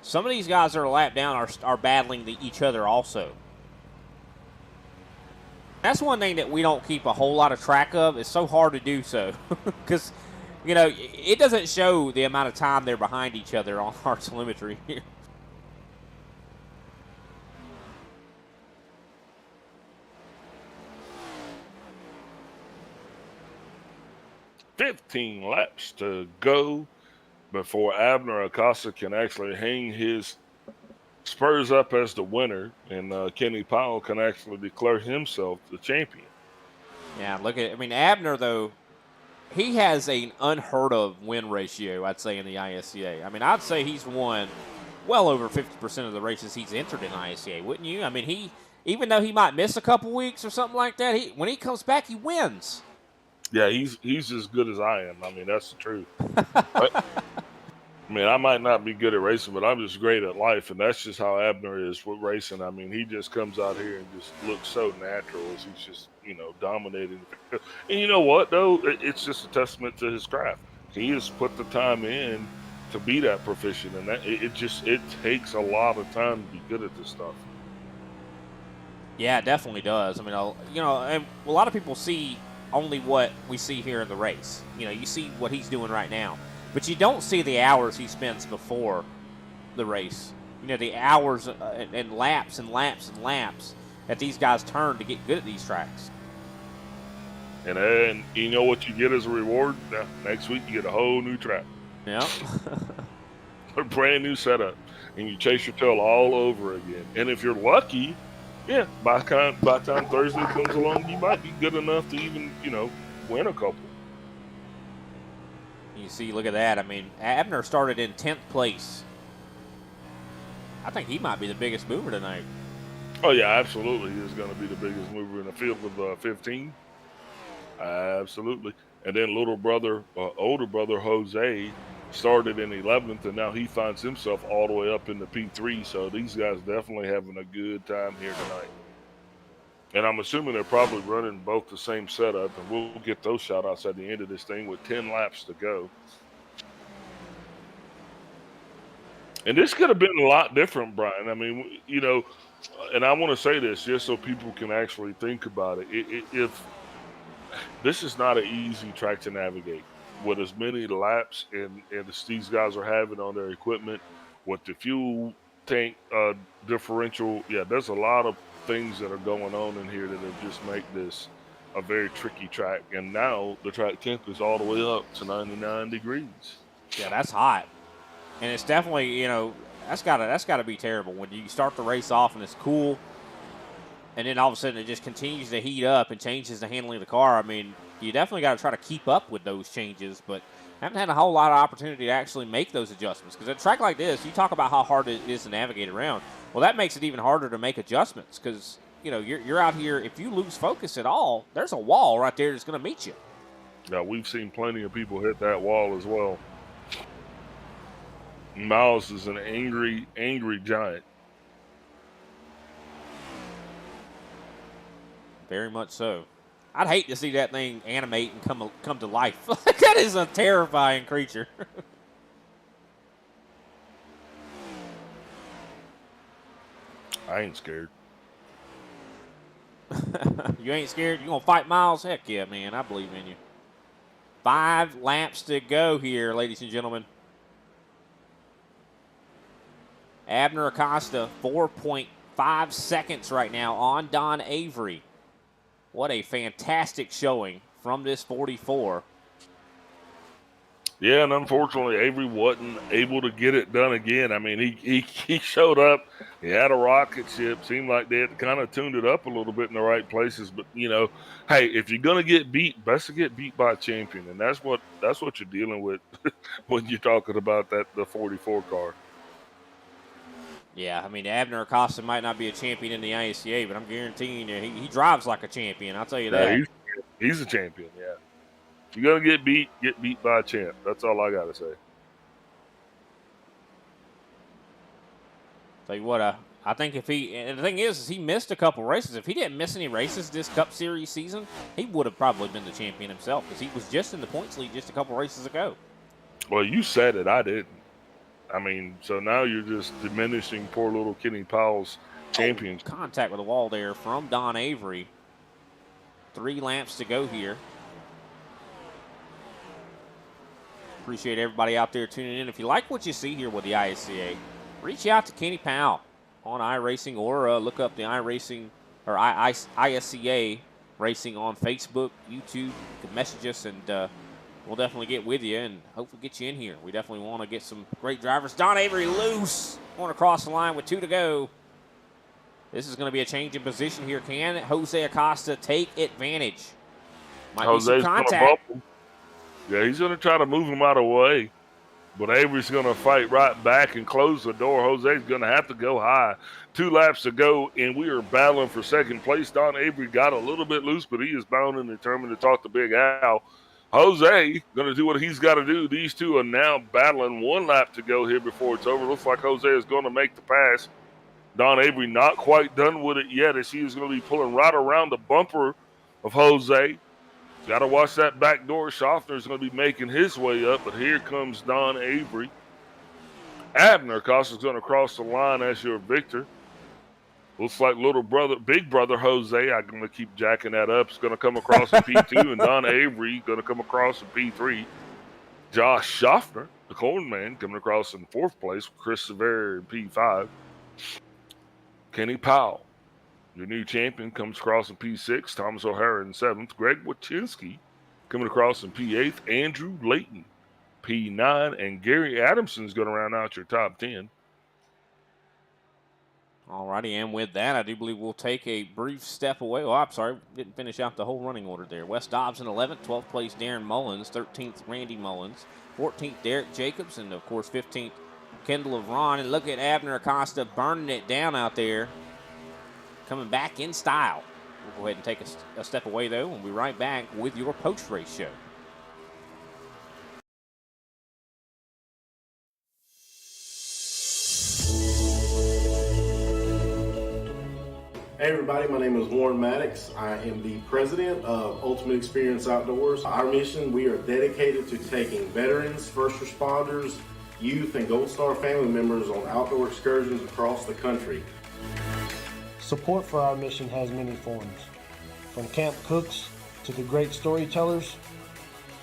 some of these guys that are lapped down are battling each other also. That's one thing that we don't keep a whole lot of track of. It's so hard to do so because, you know, it doesn't show the amount of time they're behind each other on our telemetry here. $15 laps to go before Abner Acosta can actually hang his spurs up as the winner, and Kenny Powell can actually declare himself the champion. Yeah, Abner, though, he has an unheard of win ratio, I'd say, in the ISCA. I mean, I'd say he's won well over 50% of the races he's entered in ISCA, wouldn't you? I mean, even though he might miss a couple weeks or something like that, when he comes back, he wins. Yeah, he's as good as I am. I mean, that's the truth. I mean, I might not be good at racing, but I'm just great at life, and that's just how Abner is with racing. I mean, he just comes out here and just looks so natural as he's just, dominating. And you know what, though? It's just a testament to his craft. He has put the time in to be that proficient, and that it takes a lot of time to be good at this stuff. Yeah, it definitely does. I mean, and a lot of people see only what we see here in the race. You see what he's doing right now. But you don't see the hours he spends before the race. The hours and laps and laps and laps that these guys turn to get good at these tracks. And then you know what you get as a reward? Now, next week you get a whole new track. Yeah. A brand new setup. And you chase your tail all over again. And if you're lucky, yeah, by the time Thursday comes along, you might be good enough to even, win a couple. You see, look at that. I mean, Abner started in 10th place. I think he might be the biggest mover tonight. Oh, yeah, absolutely. He is going to be the biggest mover in the field with 15. Absolutely. And then older brother Jose started in 11th, and now he finds himself all the way up in the P3. So these guys definitely having a good time here tonight. And I'm assuming they're probably running both the same setup, and we'll get those shout-outs at the end of this thing with 10 laps to go. And this could have been a lot different, Brian. I mean, and I want to say this just so people can actually think about it. If this is not an easy track to navigate with as many laps and these guys are having on their equipment with the fuel tank differential. Yeah, there's a lot of things that are going on in here that have just make this a very tricky track. And now the track temp is all the way up to 99 degrees. Yeah, that's hot. And it's definitely, that's gotta be terrible when you start the race off and it's cool, and then all of a sudden it just continues to heat up and changes the handling of the car. I mean, you definitely got to try to keep up with those changes, but haven't had a whole lot of opportunity to actually make those adjustments. Because at a track like this, you talk about how hard it is to navigate around. Well, that makes it even harder to make adjustments because, you're out here. If you lose focus at all, there's a wall right there that's going to meet you. Yeah, we've seen plenty of people hit that wall as well. Miles is an angry, angry giant. Very much so. I'd hate to see that thing animate and come to life. That is a terrifying creature. I ain't scared. You ain't scared? You gonna fight Miles? Heck yeah, man. I believe in you. 5 laps to go here, ladies and gentlemen. Abner Acosta, 4.5 seconds right now on Don Avery. What a fantastic showing from this 44. Yeah, and unfortunately, Avery wasn't able to get it done again. I mean, he showed up. He had a rocket ship. Seemed like they had kind of tuned it up a little bit in the right places. But, hey, if you're going to get beat, best to get beat by a champion. And that's what you're dealing with when you're talking about the 44 car. Yeah, I mean, Abner Acosta might not be a champion in the ISCA, but I'm guaranteeing you he drives like a champion. I'll tell you that. He's a champion, yeah. If you're going to get beat by a champ. That's all I got to say. Tell you what, I think and the thing is he missed a couple races. If he didn't miss any races this Cup Series season, he would have probably been the champion himself because he was just in the points lead just a couple races ago. Well, you said it. I didn't. I mean, so now you're just diminishing poor little Kenny Powell's championship. Contact with the wall there from Don Avery. 3 laps to go here. Appreciate everybody out there tuning in. If you like what you see here with the ISCA, reach out to Kenny Powell on iRacing or look up the iRacing or ISCA Racing on Facebook, YouTube. You can message us and we'll definitely get with you and hopefully get you in here. We definitely want to get some great drivers. Don Avery loose. Going across the line with 2 to go. This is going to be a change in position here. Can Jose Acosta take advantage? Might be some contact. Yeah, he's going to try to move him out of the way. But Avery's going to fight right back and close the door. Jose's going to have to go high. 2 laps to go, and we are battling for second place. Don Avery got a little bit loose, but he is bound and determined to talk to Big Al. Jose going to do what he's got to do. These two are now battling. 1 lap to go here before it's over. Looks like Jose is going to make the pass. Don Avery not quite done with it yet as he is going to be pulling right around the bumper of Jose. Got to watch that back door. Schaffner is going to be making his way up, but here comes Don Avery. Abner Acosta is going to cross the line as your victor. Looks like big brother Jose, I'm going to keep jacking that up, is going to come across in P2, and Don Avery going to come across in P3. Josh Schaffner, the corn man, coming across in 4th place. Chris Severa in P5. Kenny Powell, your new champion, comes across in P6. Thomas O'Hara in 7th. Greg Wachinski coming across in P8. Andrew Layton, P9. And Gary Adamson is going to round out your top 10. Alrighty, and with that, I do believe we'll take a brief step away. Oh, I'm sorry, didn't finish out the whole running order there. Wes Dobbs in 11th, 12th place Darren Mullins, 13th Randy Mullins, 14th Derek Jacobs, and of course 15th Kendall Lavron. And look at Abner Acosta burning it down out there, coming back in style. We'll go ahead and take a step away though, and we'll be right back with your post-race show. Hey everybody, my name is Warren Maddox. I am the president of Ultimate Experience Outdoors. Our mission, we are dedicated to taking veterans, first responders, youth, and Gold Star family members on outdoor excursions across the country. Support for our mission has many forms. From camp cooks to the great storytellers,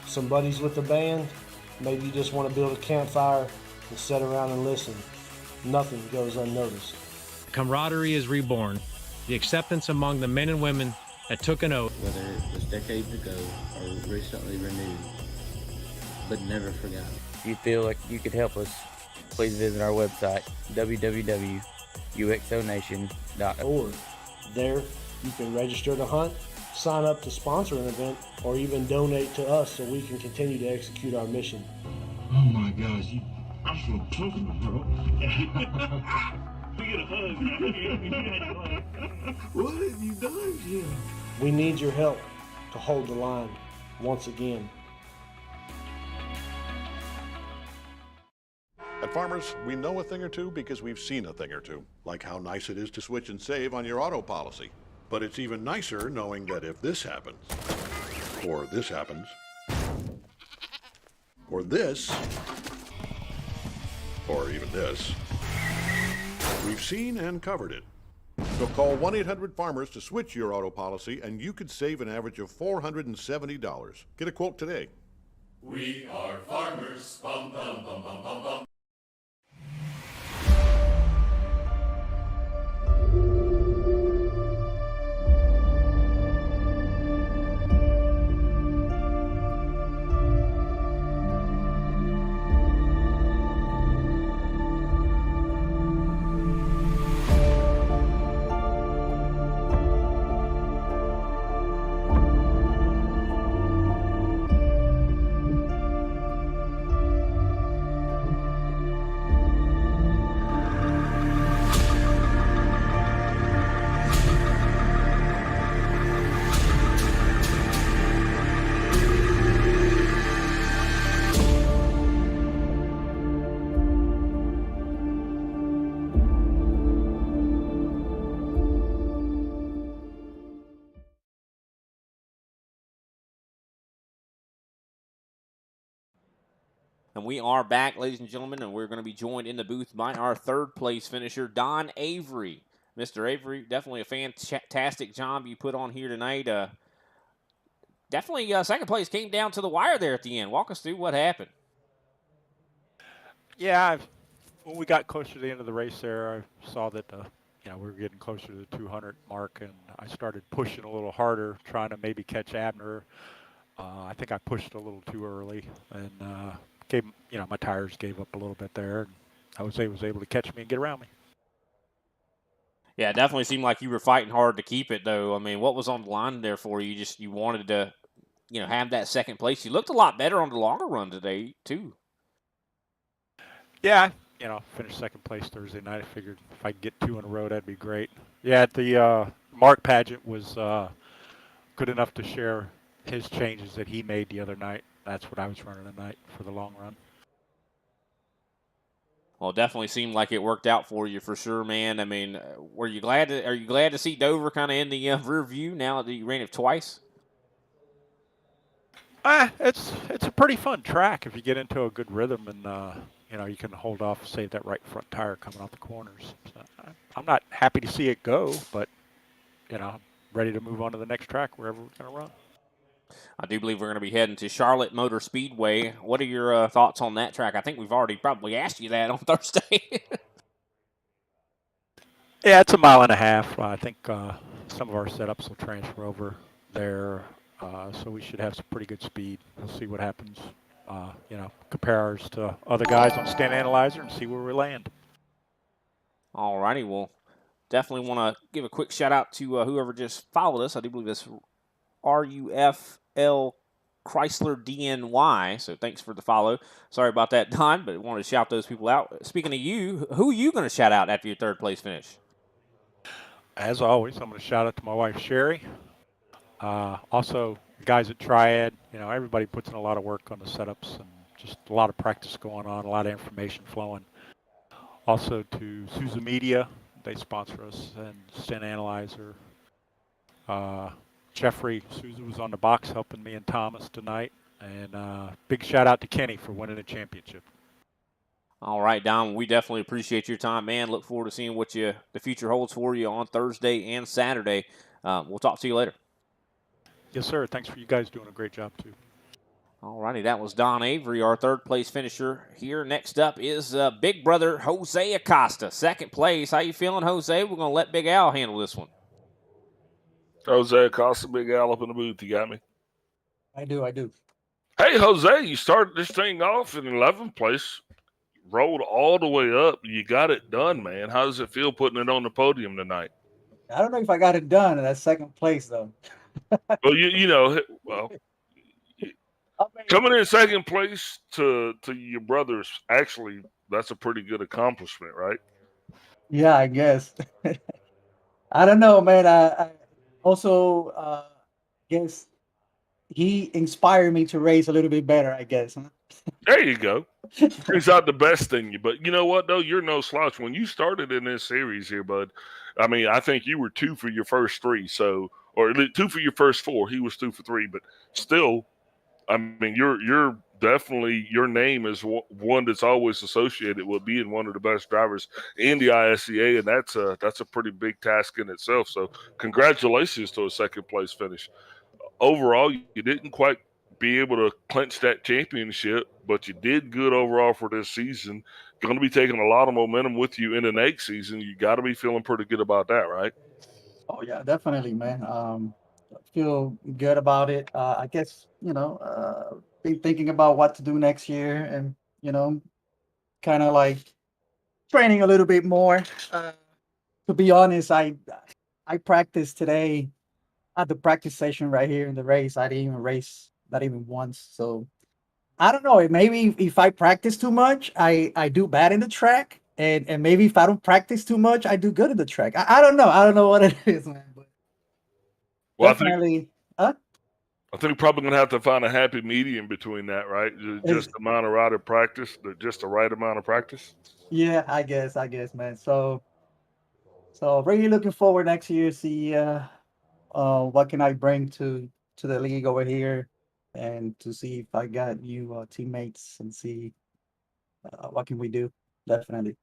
some buddies with the band, maybe you just want to build a campfire and sit around and listen. Nothing goes unnoticed. Camaraderie is reborn. the acceptance among the men and women that took an oath. Whether it was decades ago or recently renewed, but never forgotten. If you feel like you could help us, please visit our website, www.uxonation.org. There, you can register to hunt, sign up to sponsor an event, or even donate to us so we can continue to execute our mission. Oh my gosh, I feel talking, bro. We get a hug. What have you done here? We need your help to hold the line once again. At Farmers, we know a thing or two because we've seen a thing or two, like how nice it is to switch and save on your auto policy. But it's even nicer knowing that if this happens, or this happens, or this, or even this, we've seen and covered it. So call 1-800-FARMERS to switch your auto policy and you could save an average of $470. Get a quote today. We are farmers. Bum, bum, bum, bum, bum, bum. And we are back, ladies and gentlemen, and we're going to be joined in the booth by our third place finisher, Don Avery. Mr. Avery, definitely a fantastic job you put on here tonight. Definitely second place came down to the wire there at the end. Walk us through what happened. Yeah, when we got closer to the end of the race there, I saw that we were getting closer to the 200 mark, and I started pushing a little harder, trying to maybe catch Abner. I think I pushed a little too early, and my tires gave up a little bit there, and Jose was able to catch me and get around me. Yeah, it definitely seemed like you were fighting hard to keep it, though. I mean, what was on the line there for you? You wanted to, have that second place. You looked a lot better on the longer run today, too. Yeah, finished second place Thursday night. I figured if I could get 2 in a row, that'd be great. Yeah, the Mark Paget was good enough to share his changes that he made the other night. That's what I was running tonight for the long run. Well, it definitely seemed like it worked out for you for sure, man. I mean, are you glad to see Dover kind of in the rear view now that you ran it twice? It's a pretty fun track if you get into a good rhythm and you can hold off, save that right front tire coming off the corners. So I'm not happy to see it go, but I'm ready to move on to the next track wherever we're going to run. I do believe we're going to be heading to Charlotte Motor Speedway. What are your thoughts on that track? I think we've already probably asked you that on Thursday. Yeah, it's a mile and a half. I think some of our setups will transfer over there, so we should have some pretty good speed. We'll see what happens. Compare ours to other guys on Stand Analyzer and see where we land. All righty, well, definitely want to give a quick shout out to whoever just followed us. I do believe it's RUFL Chrysler DNY. So thanks for the follow. Sorry about that, Don, but I wanted to shout those people out. Speaking of you, who are you going to shout out after your third place finish? As always, I'm going to shout out to my wife, Sherry. Also, guys at Triad. Everybody puts in a lot of work on the setups and just a lot of practice going on, a lot of information flowing. Also to Sousa Media. They sponsor us, and Stand Analyzer. Jeffrey Sousa was on the box helping me and Thomas tonight. And big shout out to Kenny for winning the championship. All right, Don, we definitely appreciate your time, man. Look forward to seeing what the future holds for you on Thursday and Saturday. We'll talk to you later. Yes, sir. Thanks for you guys doing a great job, too. All righty, that was Don Avery, our third place finisher here. Next up is big brother Jose Acosta, second place. How you feeling, Jose? We're going to let Big Al handle this one. Jose Acosta, Big Al up in the booth. You got me? I do. Hey, Jose, you started this thing off in 11th place, rolled all the way up. You got it done, man. How does it feel putting it on the podium tonight? I don't know if I got it done in that second place though. Well, well, coming in second place to your brothers, actually, that's a pretty good accomplishment, right? Yeah, I guess. I don't know, man. I also guess he inspired me to race a little bit better, I guess. Huh? There you go. Brings out the best in you. But you know what, though? You're no slouch. When you started in this series here, bud, I mean, I think you were 2 for your first 3. So, or 2 for your first 4. He was 2 for 3. But still, I mean, you're definitely, your name is one that's always associated with being one of the best drivers in the ISCA, and that's a pretty big task in itself. So, congratulations to a second place finish. Overall, you didn't quite be able to clinch that championship, but you did good overall for this season. Going to be taking a lot of momentum with you in the next season. You got to be feeling pretty good about that, right? Oh yeah, definitely, man. Feel good about it. I guess be thinking about what to do next year, and kind of like training a little bit more. To be honest, I practiced today at the practice session right here in the race. I didn't even race not even once. So I don't know. Maybe if I practice too much, I do bad in the track, and maybe if I don't practice too much, I do good in the track. I don't know. I don't know what it is, man. But Well, definitely, I think we're probably going to have to find a happy medium between that, right? Just the amount of right practice, just the right amount of practice. Yeah, I guess, man. So really looking forward next year. See, what can I bring to the league over here, and to see if I got new teammates, and see what can we do. Definitely.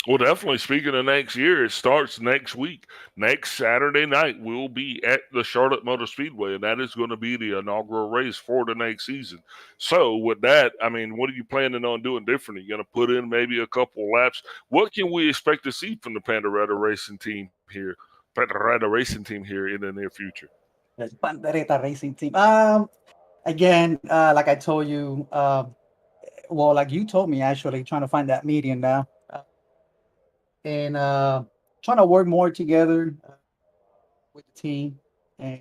Well, definitely. Speaking of next year, it starts next week. Next Saturday night, we'll be at the Charlotte Motor Speedway, and that is going to be the inaugural race for the next season. So, with that, I mean, what are you planning on doing different? Are you going to put in maybe a couple laps? What can we expect to see from the Pandareta Racing team here? Pandareta Racing team here in the near future. Yes, Pandereta Racing Team. Again, like I told you, well, like you told me, actually, trying to find that median now, and trying to work more together with the team, and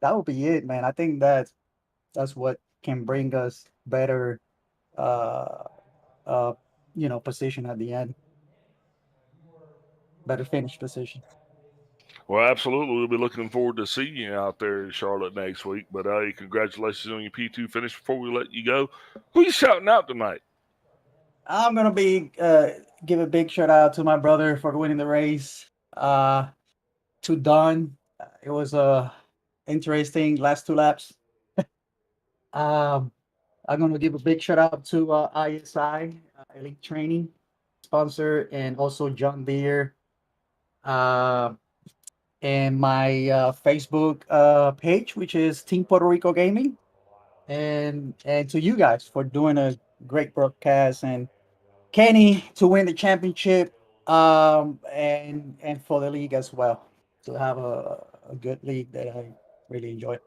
that will be it, man. I think that's what can bring us better, uh, uh, position at the end, better finish position. Well, absolutely. We'll be looking forward to seeing you out there in Charlotte next week. But congratulations on your P2 finish. Before we let you go, who you shouting out tonight? I'm gonna be give a big shout out to my brother for winning the race. To Don, it was a interesting last 2 laps. Um, I'm gonna give a big shout out to ISI Elite Training sponsor, and also John Deere, uh, and my Facebook page, which is Team Puerto Rico Gaming, and to you guys for doing a great broadcast, and Kenny to win the championship, and for the league as well, to have a good league that I really enjoy.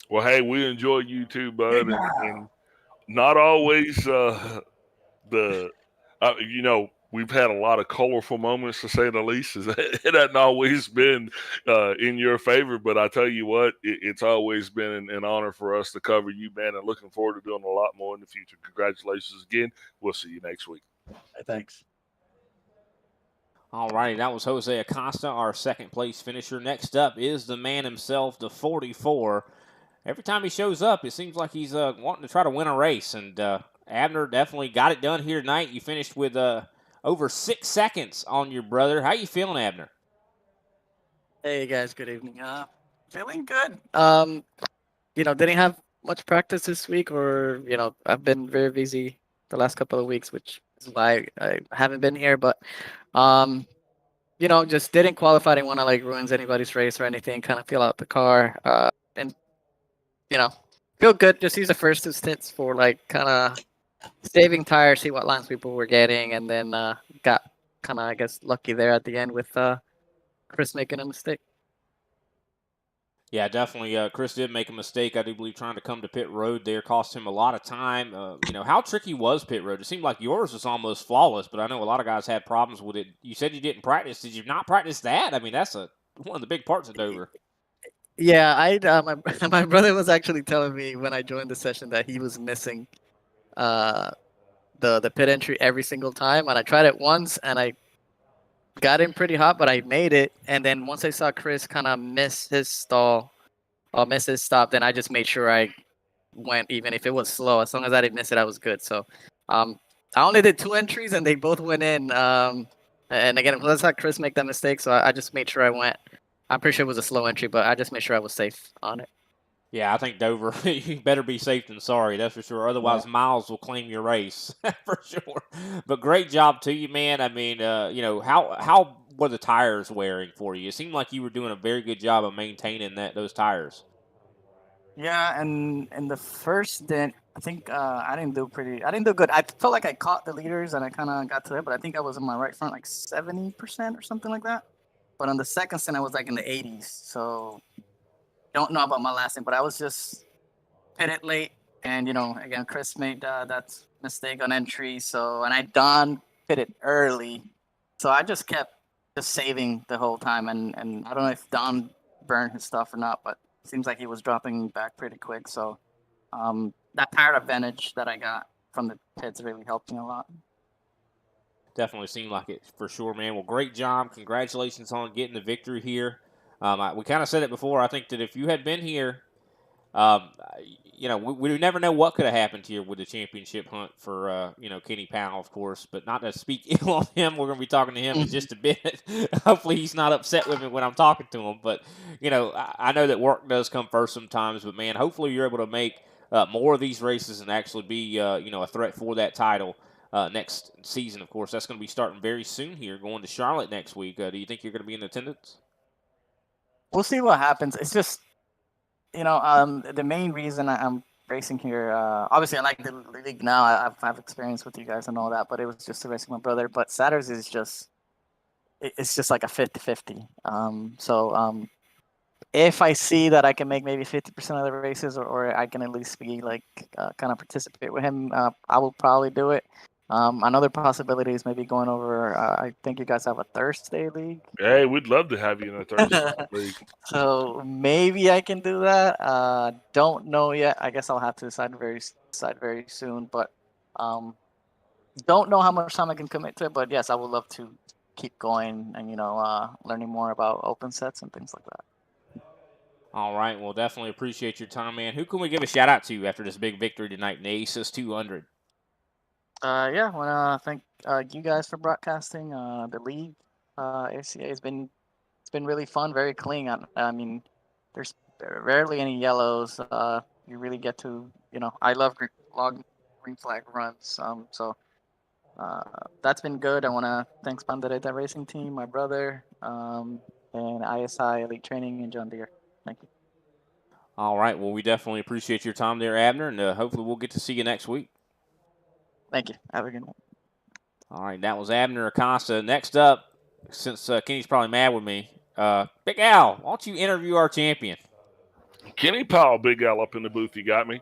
Well, hey, we enjoy you too, bud, and not always the we've had a lot of colorful moments, to say the least. It hasn't always been in your favor, but I tell you what, it's always been an honor for us to cover you, man, and looking forward to doing a lot more in the future. Congratulations again. We'll see you next week. Thanks. All righty, that was Jose Acosta, our second place finisher. Next up is the man himself, the 44. Every time he shows up, it seems like he's wanting to try to win a race. And Abner definitely got it done here tonight. You finished with over 6 seconds on your brother. How you feeling, Abner? Hey guys, good evening. Feeling good. Didn't have much practice this week, or I've been very busy the last couple of weeks, which is why I haven't been here. But just didn't qualify. Didn't want to ruins anybody's race or anything. Kind of feel out the car. And feel good. Just use the first 2 stints for kind of saving tires, see what lines people were getting, and then got kind of, I guess, lucky there at the end with Chris making a mistake. Yeah, definitely. Chris did make a mistake. I do believe trying to come to pit road there cost him a lot of time. How tricky was pit road? It seemed like yours was almost flawless, but I know a lot of guys had problems with it. You said you didn't practice. Did you not practice that? I mean, that's one of the big parts of Dover. Yeah, my my brother was actually telling me when I joined the session that he was missing uh the pit entry every single time, and I tried it once and I got in pretty hot, but I made it. And then once I saw Chris kind of miss his stall or miss his stop, then I just made sure I went, even if it was slow. As long as I didn't miss it, I was good. So, I only did 2 entries, and they both went in. And again, let's not Chris make that mistake. So I just made sure I went. I'm pretty sure it was a slow entry, but I just made sure I was safe on it. Yeah, I think Dover, you better be safe than sorry, that's for sure. Otherwise, Miles will claim your race for sure. But great job to you, man. I mean, how were the tires wearing for you? It seemed like you were doing a very good job of maintaining those tires. Yeah, and in the first stint, I think I didn't do good. I felt like I caught the leaders and I kind of got to it, but I think I was in my right front like 70% or something like that. But on the second stint, I was like in the 80s. So don't know about my last stint, but I was just pitted late, and again, Chris made that mistake on entry. So and I Don pitted early, so I just kept just saving the whole time, and I don't know if Don burned his stuff or not, but it seems like he was dropping back pretty quick. So that tire advantage that I got from the pits really helped me a lot. Definitely seemed like it for sure, man. Well, great job. Congratulations on getting the victory here. We kind of said it before. I think that if you had been here, um, we never know what could have happened to you with the championship hunt for, Kenny Powell, of course, but not to speak ill on him. We're going to be talking to him in just a bit. Hopefully he's not upset with me when I'm talking to him. But, I know that work does come first sometimes, but, man, hopefully you're able to make more of these races and actually be, a threat for that title next season. Of course, that's going to be starting very soon here, going to Charlotte next week. Do you think you're going to be in attendance? We'll see what happens. It's just the main reason I'm racing here, obviously I like the league now. I've experience with you guys and all that, but it was just to racing my brother. But Saturdays is just it's just like a 50-50. If I see that I can make maybe 50% of the races, or I can at least be like kind of participate with him, I will probably do it. Another possibility is maybe going over. I think you guys have a Thursday league. Hey, we'd love to have you in a Thursday league. So maybe I can do that. Don't know yet. I guess I'll have to decide very soon. But don't know how much time I can commit to it. But yes, I would love to keep going and learning more about open sets and things like that. All right. Well, definitely appreciate your time, man. Who can we give a shout out to after this big victory tonight in the Asus 200? Yeah, I want to thank you guys for broadcasting. The league, ISCA it's been really fun, very clean. I mean, there's rarely any yellows. You really get to, I love green flag runs. That's been good. I want to thank Bandereta Racing Team, my brother, and ISI Elite Training and John Deere. Thank you. All right. Well, we definitely appreciate your time there, Abner, and hopefully we'll get to see you next week. Thank you. Have a good night. All right. That was Abner Acosta. Next up, since Kenny's probably mad with me, Big Al, why don't you interview our champion? Kenny Powell, Big Al up in the booth. You got me?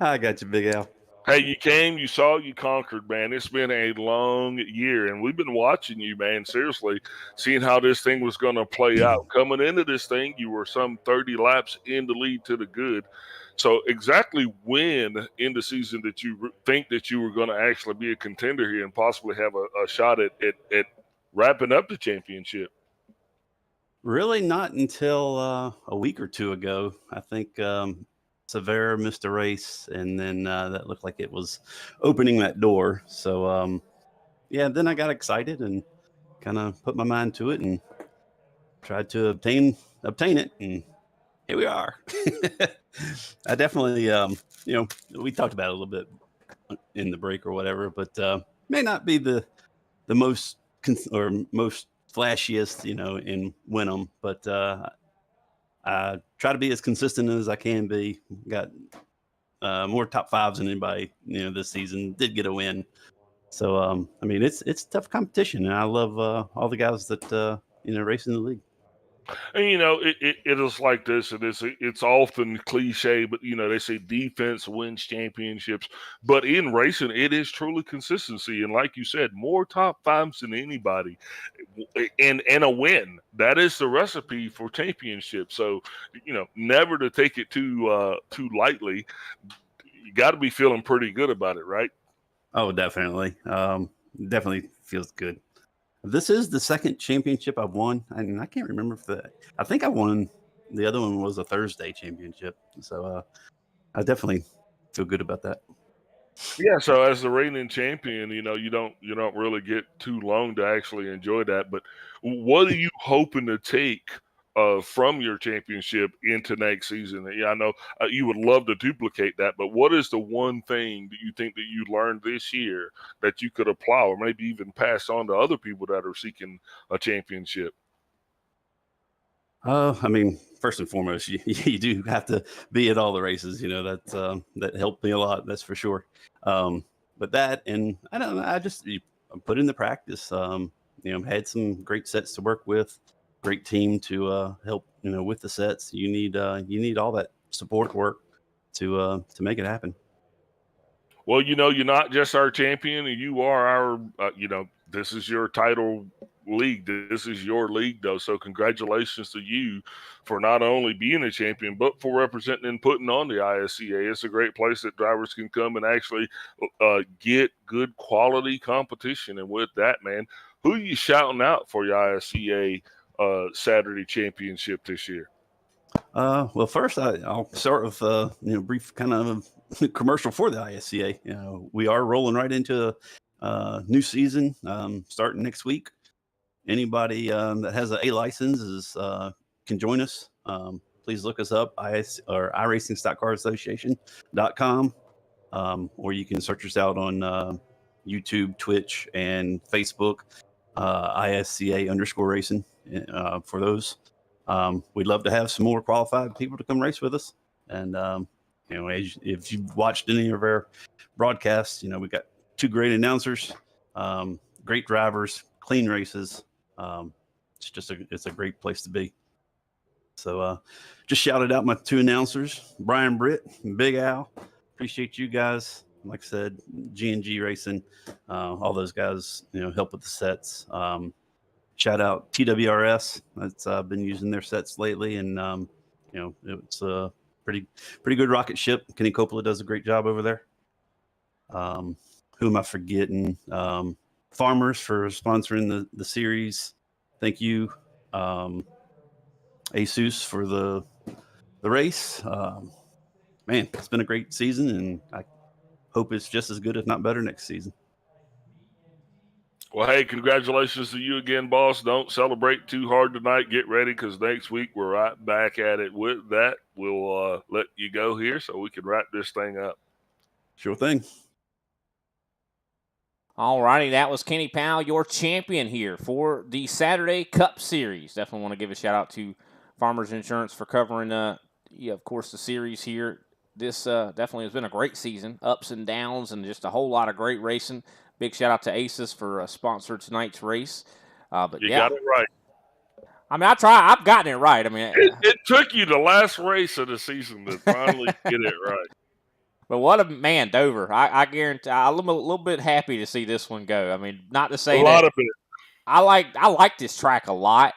I got you, Big Al. Hey, you came, you saw, you conquered, man. It's been a long year, and we've been watching you, man, seriously, seeing how this thing was going to play out. Coming into this thing, you were some 30 laps in the lead to the good. So exactly when in the season that you think that you were going to actually be a contender here and possibly have a shot at wrapping up the championship? Really not until a week or two ago. I think Severa missed a race, and then that looked like it was opening that door. So, then I got excited and kind of put my mind to it and tried to obtain it, and here we are. I definitely, we talked about it a little bit in the break or whatever, but may not be the most most flashiest, in Winham, but I try to be as consistent as I can be. Got more top fives than anybody, this season. Did get a win, so I mean it's tough competition, and I love all the guys that racing the league. And it is like this, and it's often cliche, but they say defense wins championships. But in racing, it is truly consistency, and like you said, more top fives than anybody, and a win. That is the recipe for championship. So never to take it too lightly. You got to be feeling pretty good about it, right? Oh, definitely. Definitely feels good. This is the second championship I've won. I can't remember I think I won. The other one was a Thursday championship. So I definitely feel good about that. Yeah, so as the reigning champion, you don't really get too long to actually enjoy that. But what are you hoping to take from your championship into next season? Yeah, I know you would love to duplicate that, but what is the one thing that you think that you learned this year that you could apply, or maybe even pass on to other people that are seeking a championship? I mean, first and foremost, you do have to be at all the races. That helped me a lot. That's for sure. But that, and I don't know, I put in the practice. Had some great sets to work with, great team to help. With the sets, you need all that support work to make it happen. Well, you're not just our champion, and you are our, this is your title league. This is your league, though. So congratulations to you for not only being a champion, but for representing and putting on the ISCA. It's a great place that drivers can come and actually get good quality competition. And with that, man, who are you shouting out for your ISCA Saturday championship this year? Well, first I'll start with brief kind of commercial for the ISCA. We are rolling right into a new season starting next week. Anybody that has an A license can join us. Please look us up, iRacingStockCarAssociation.com, or you can search us out on YouTube, Twitch, and Facebook, ISCA_racing for those. We'd love to have some more qualified people to come race with us. And, if you've watched any of our broadcasts, we've got two great announcers, great drivers, clean races. It's a great place to be. So just shouted out my two announcers, Brian Britt and Big Al. Appreciate you guys. Like I said, G&G Racing, all those guys, help with the sets. Shout out TWRS. That's been using their sets lately, and it's a pretty good rocket ship. Kenny Coppola does a great job over there. Who am I forgetting? Farmers for sponsoring the series. Thank you. Asus for the race. Man, it's been a great season, and I hope it's just as good, if not better, next season. Well, hey, congratulations to you again, boss. Don't celebrate too hard tonight. Get ready, because next week we're right back at it. With that, we'll let you go here so we can wrap this thing up. Sure thing. All righty, that was Kenny Powell, your champion here for the Saturday Cup Series. Definitely want to give a shout out to Farmers Insurance for covering, of course, the series here. This definitely has been a great season, ups and downs, and just a whole lot of great racing. Big shout out to Asus for sponsoring tonight's race. But you got it right. I mean, I've gotten it right. I mean, it took you the last race of the season to finally get it right. But what a man, Dover! I guarantee I'm a little bit happy to see this one go. I mean, not to say a lot of it. I like this track a lot,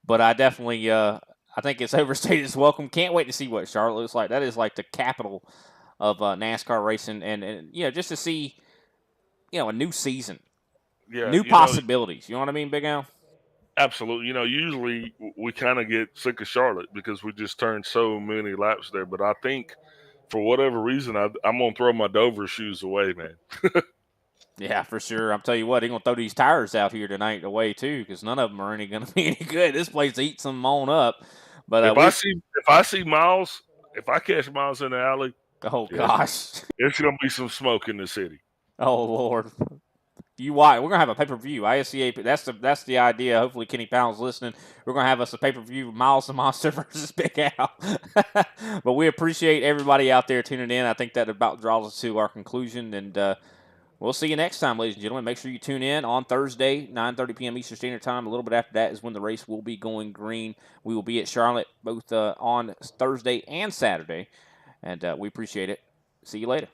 but I definitely I think it's overstated its welcome. Can't wait to see what Charlotte looks like. That is like the capital of NASCAR racing, and just to see a new season, new possibilities. You know what I mean, Big Al? Absolutely. Usually we kind of get sick of Charlotte because we just turned so many laps there. But I think for whatever reason, I'm going to throw my Dover shoes away, man. Yeah, for sure. I'm telling you what, they're going to throw these tires out here tonight away, too, because none of them are going to be any good. This place eats them on up. But if I see Miles, if I catch Miles in the alley, gosh, it's going to be some smoke in the city. Oh, Lord. You watch. We're gonna have a pay-per-view. ISCA. That's the idea. Hopefully, Kenny Powell's listening. We're gonna have us a pay-per-view. Miles the Monster versus Big Al. But we appreciate everybody out there tuning in. I think that about draws us to our conclusion. And We'll see you next time, ladies and gentlemen. Make sure you tune in on Thursday, 9:30 p.m. Eastern Standard Time. A little bit after that is when the race will be going green. We will be at Charlotte both on Thursday and Saturday, and we appreciate it. See you later.